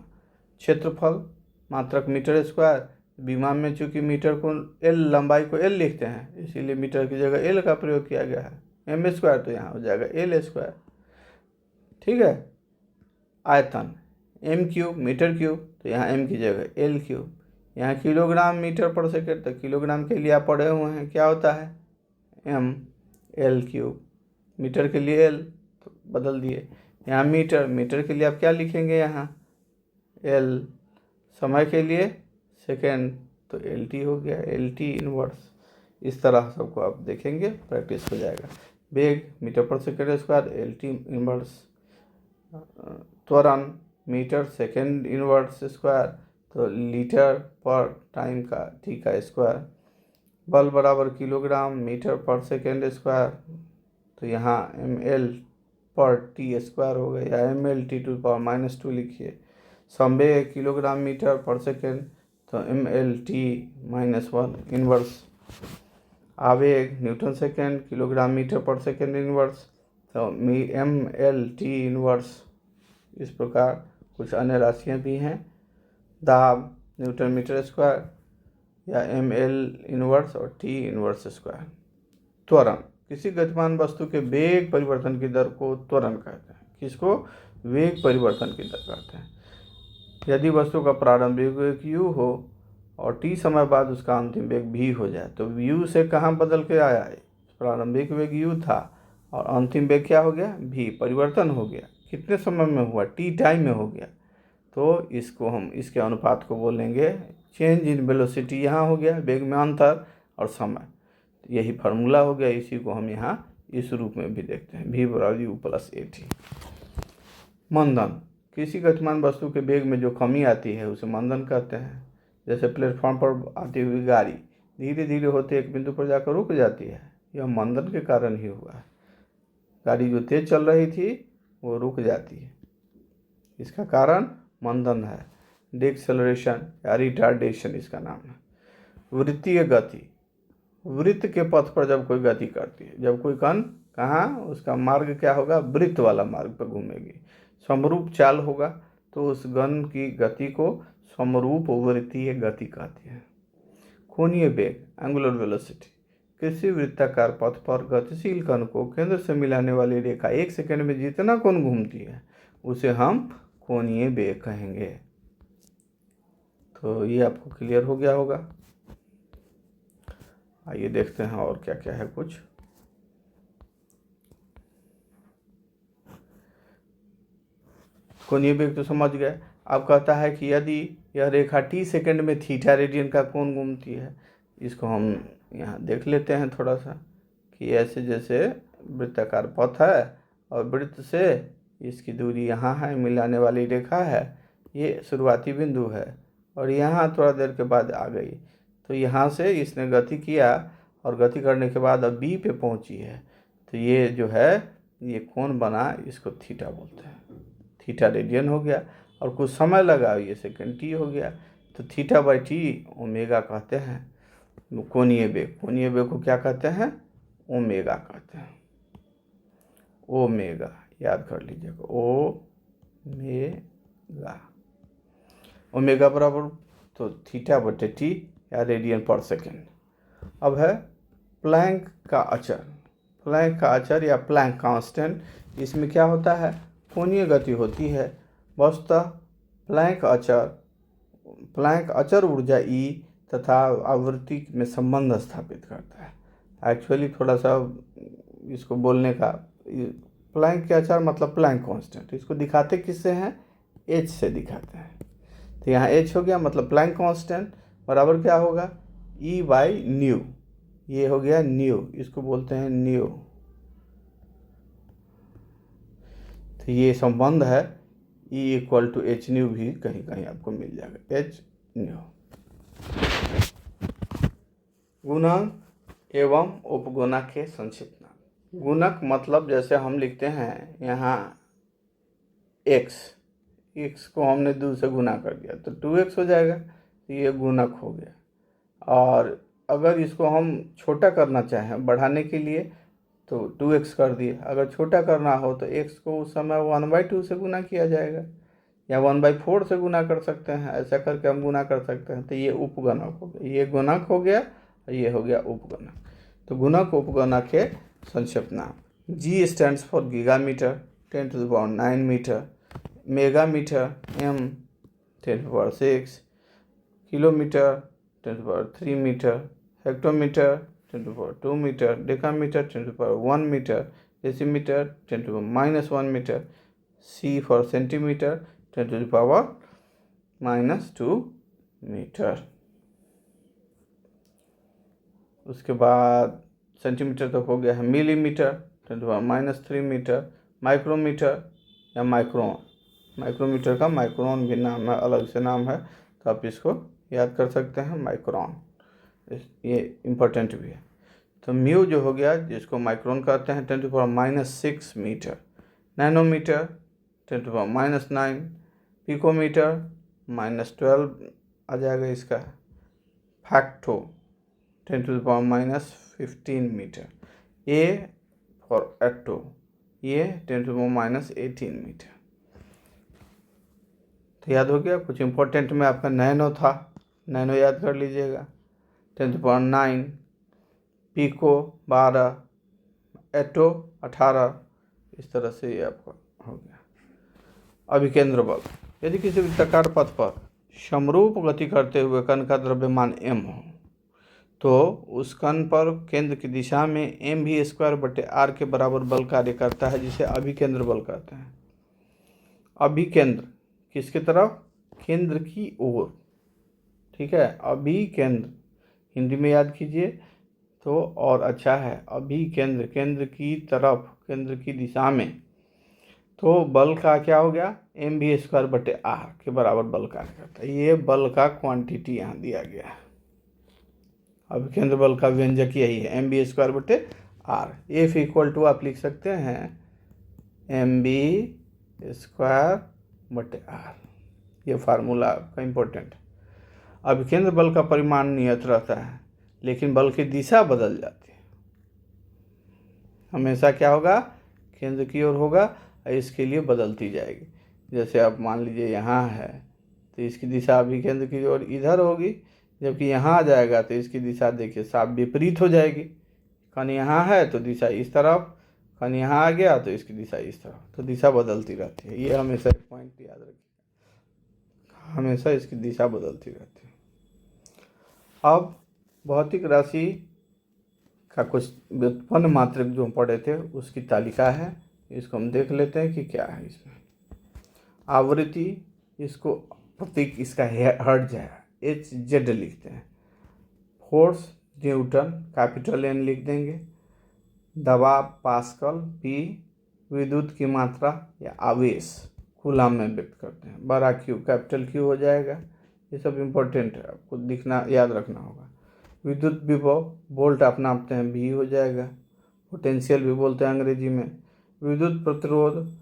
क्षेत्रफल मात्रक मीटर स्क्वायर, बीमा में चूंकि मीटर को L, लंबाई को L लिखते हैं इसीलिए मीटर की जगह L का प्रयोग किया गया है। M स्क्वायर तो यहाँ हो जाएगा L स्क्वायर, ठीक है। आयतन m³ मीटर क्यूब, तो यहाँ m की जगह L³। यहाँ किलोग्राम मीटर पर सेकेंड, तो किलोग्राम के लिए आप पढ़े हुए हैं क्या होता है m, L³। मीटर के लिए L तो बदल दिए। यहाँ मीटर के लिए आप क्या लिखेंगे, यहाँ L। समय के लिए सेकेंड तो LT हो गया, LT इनवर्स। इस तरह सबको आप देखेंगे, प्रैक्टिस हो जाएगा। वेग मीटर पर सेकेंड स्क्वायर, LT इनवर्स। त्वरण मीटर सेकेंड इनवर्स स्क्वायर, तो लीटर पर टाइम का T का स्क्वायर। बल बराबर किलोग्राम मीटर पर सेकेंड स्क्वायर, तो यहाँ ml पर T स्क्वायर हो गया, या mL/T⁻² लिखिए। संवेग किलोग्राम मीटर पर सेकेंड, तो mL/T-1 इनवर्स। आवेग न्यूटन सेकेंड किलोग्राम मीटर पर सेकेंड इनवर्स, तो mL/T इनवर्स। इस प्रकार कुछ अन्य राशियाँ भी हैं। दाब न्यूटन मीटर स्क्वायर, या mL इनवर्स और T इनवर्स स्क्वायर। त्वरण, किसी गतिमान वस्तु के वेग परिवर्तन की दर को त्वरण कहते हैं। किसको, वेग परिवर्तन की दर कहते हैं। यदि वस्तु का प्रारंभिक वेग u हो और t समय बाद उसका अंतिम वेग v हो जाए, तो u से कहाँ बदल के आया है, प्रारंभिक वेग u था और अंतिम वेग क्या हो गया, v, परिवर्तन हो गया। कितने समय में हुआ, t टाइम में हो गया, तो इसको हम इसके अनुपात को बोलेंगे चेंज इन वेलोसिटी। यहाँ हो गया वेग में अंतर और समय, यही फार्मूला हो गया। इसी को हम यहाँ इस रूप में भी देखते हैं, v = u + at। मंदन, किसी गतिमान वस्तु के वेग में जो कमी आती है उसे मंदन कहते हैं। जैसे प्लेटफॉर्म पर आती हुई गाड़ी धीरे धीरे होते एक बिंदु पर जाकर रुक जाती है, यह मंदन के कारण ही हुआ है। गाड़ी जो तेज चल रही थी वो रुक जाती है, इसका कारण मंदन है, डिसेलेरेशन या रिटार्डेशन इसका नाम है। वृत्तीय गति, वृत्त के पथ पर जब कोई गति करती है, जब कोई कण कहाँ, उसका मार्ग क्या होगा, वृत्त वाला मार्ग पर घूमेगी, समरूप चाल होगा, तो उस गण की गति को समरूप वृत्तीय गति कहते हैं। कोणीय वेग एंगुलर वेलोसिटी, किसी वृत्ताकार पथ पर गतिशील कण को केंद्र से मिलाने वाली रेखा 1 सेकंड में जितना कोण घूमती है उसे हम कोणीय वेग कहेंगे। तो ये आपको क्लियर हो गया होगा। आइए देखते हैं और क्या क्या है कुछ। कोणीय वेग तो समझ गए। अब कहता है कि यदि यह रेखा t सेकंड में थीटा रेडियन का कोण घूमती है, इसको हम यहाँ देख लेते हैं थोड़ा सा कि ऐसे जैसे वृत्ताकार पथ है और वृत्त से इसकी दूरी यहाँ है, मिलाने वाली रेखा है, ये शुरुआती बिंदु है और यहाँ थोड़ा देर के बाद आ गई। तो यहाँ से इसने गति किया और गति करने के बाद अब B पे पहुँची है, तो ये जो है ये कोण बना, इसको थीटा बोलते हैं। थीटा रेडियन हो गया और कुछ समय लगा, ये सेकंड t हो गया, तो थीटा बाई टी ओमेगा कहते हैं। कोणीय वेग को क्या कहते हैं? ओमेगा कहते हैं। ओमेगा याद कर लीजिएगा, ओमेगा बराबर तो थीटा बटे टी या रेडियन पर सेकेंड। अब है प्लैंक का अचर या प्लैंक कांस्टेंट। इसमें क्या होता है? कोणीय गति होती है। वस्तुतः प्लैंक अचर ऊर्जा E तथा आवृत्ति में संबंध स्थापित करता है। एक्चुअली थोड़ा सा इसको बोलने का, प्लैंक के अचर मतलब प्लैंक कांस्टेंट, इसको दिखाते किससे हैं? H से दिखाते हैं। तो यहाँ H हो गया, मतलब प्लैंक कांस्टेंट बराबर क्या होगा? E by new. ये हो गया न्यू, इसको बोलते हैं न्यू। तो ये संबंध है E equal to h nu, भी कहीं कहीं आपको मिल जाएगा, एच न्यू। गुणक एवं उपगुणक के संक्षिप्त नाम। गुणक मतलब जैसे हम लिखते हैं यहाँ x को हमने 2 से गुना कर दिया तो 2x हो जाएगा, तो ये गुणक हो गया। और अगर इसको हम छोटा करना चाहें बढ़ाने के लिए तो 2x कर दिए। अगर छोटा करना हो तो x को उस समय 1/2 से गुना किया जाएगा या 1/4 से गुना कर सकते हैं, ऐसा करके हम गुना कर सकते हैं। तो ये उपगुणक हो गया, ये गुणक हो गया और ये हो गया उपगुणक। तो गुणक उपगुणक के संक्षिप्त नाम। G stands for gigametre 10⁹ metre, megametre M 10⁶, kilometre 10⁻³ metre, hectometre 10⁻² metre, decametre 10⁻1 metre, decimetre 10⁻⁻1 metre, C for centimetre 10⁻⁻² metre. उसके बाद सेंटीमीटर तक हो गया है मिलीमीटर 10⁻³ मीटर, माइक्रोमीटर या माइक्रोमीटर का माइक्रोन भी नाम है, अलग से नाम है, तो आप इसको याद कर सकते हैं, माइक्रोन, ये इम्पोर्टेंट भी है। तो म्यू जो हो गया, जिसको माइक्रोन कहते हैं 10⁻⁻6 मीटर, नैनोमीटर 10⁻⁻9, पिकोमीटर -12 आ जाएगा इसका, फैक्टो 10⁻⁻15 मीटर, ए फॉर एटो, ये 10⁻�18 मीटर। तो याद हो गया। कुछ इम्पोर्टेंट में आपका नैनो था, नैनो याद कर लीजिएगा, 10⁻9, पिको 12, एटो 18, इस तरह से ये आपका हो गया। अभिकेंद्र बल। यदि किसी वृत्ताकार पथ पर समरूप गति करते हुए कण का द्रव्यमान m हो तो उस कण पर केंद्र की दिशा में mv² के बराबर बल कार्य करता है, जिसे अभिकेंद्र बल कहते हैं। अभिकेंद्र किसकी तरफ? केंद्र की ओर, ठीक है। अभिकेंद्र हिंदी में याद कीजिए तो और अच्छा है। अभिकेंद्र, केंद्र की तरफ, केंद्र की दिशा में, तो बल का क्या हो गया? mv² के बराबर बल कार्य करता है। ये बल का क्वांटिटी यहाँ दिया गया है। अभिकेंद्र बल का व्यंजक यही है, mv² F इक्वल टू आप लिख सकते हैं mv²/r, ये फार्मूला का इम्पोर्टेंट। अभिकेंद्र बल का परिमाण नियत रहता है, लेकिन बल की दिशा बदल जाती है। हमेशा क्या होगा? केंद्र की ओर होगा और इसके लिए बदलती जाएगी। जैसे आप मान लीजिए यहाँ है तो इसकी दिशा अभिकेंद्र की ओर इधर होगी, जबकि यहाँ आ जाएगा तो इसकी दिशा देखिए साफ विपरीत हो जाएगी। कण यहाँ है तो दिशा इस तरफ, कण यहाँ आ गया तो इसकी दिशा इस तरफ, तो दिशा बदलती रहती है। ये हमेशा एक पॉइंट याद रखिए, हमेशा इसकी दिशा बदलती रहती है। अब भौतिक राशि का कुछ व्युत्पन्न मात्रक जो हम पढ़े थे उसकी तालिका है। इसको हम देख लेते हैं कि क्या है इसमें। आवृत्ति, इसको प्रतीक इसका हर्ट्ज है, HZ लिखते हैं। फोर्स न्यूटन, कैपिटल N लिख देंगे। दबाव पास्कल, P विद्युत की मात्रा या आवेश कूलाम में व्यक्त करते हैं। बड़ा Q कैपिटल Q हो जाएगा। ये सब इम्पोर्टेंट है, आपको दिखना याद रखना होगा। विद्युत विभव वोल्ट आप नापते हैं, V हो जाएगा। पोटेंशियल भी बोलते हैं अंग्रेजी में। विद्युत प्रतिरोध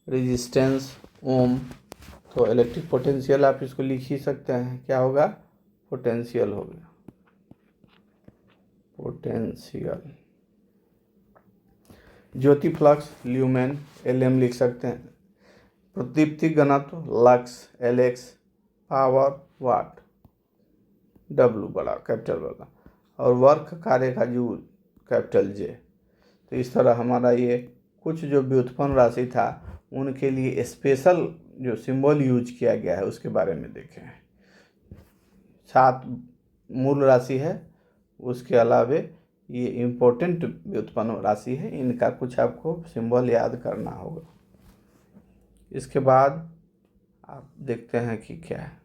रेजिस्टेंस ओम, तो इलेक्ट्रिक पोटेंशियल आप इसको लिख ही सकते हैं, क्या होगा, पोटेंशियल हो गया, पोटेंशियल। ज्योति फ्लक्स ल्यूमेन, LM लिख सकते हैं। प्रदीप्ति घनत्व लक्स, LX। पावर वाट, W बड़ा कैपिटल वाला। और वर्क कार्य का जूल, कैपिटल J। तो इस तरह हमारा ये कुछ जो व्युत्पन्न राशि था उनके लिए स्पेशल जो सिंबल यूज किया गया है उसके बारे में देखें। 7 मूल राशि है, उसके अलावे ये इम्पोर्टेंट व्युत्पन्न राशि है, इनका कुछ आपको सिंबल याद करना होगा। इसके बाद आप देखते हैं कि क्या है।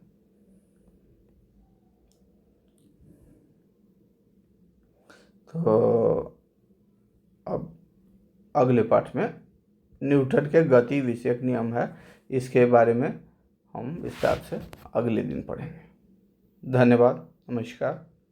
तो अब अगले पाठ में न्यूटन के गति विषयक नियम है, इसके बारे में हम विस्तार से अगले दिन पढ़ेंगे। धन्यवाद, नमस्कार।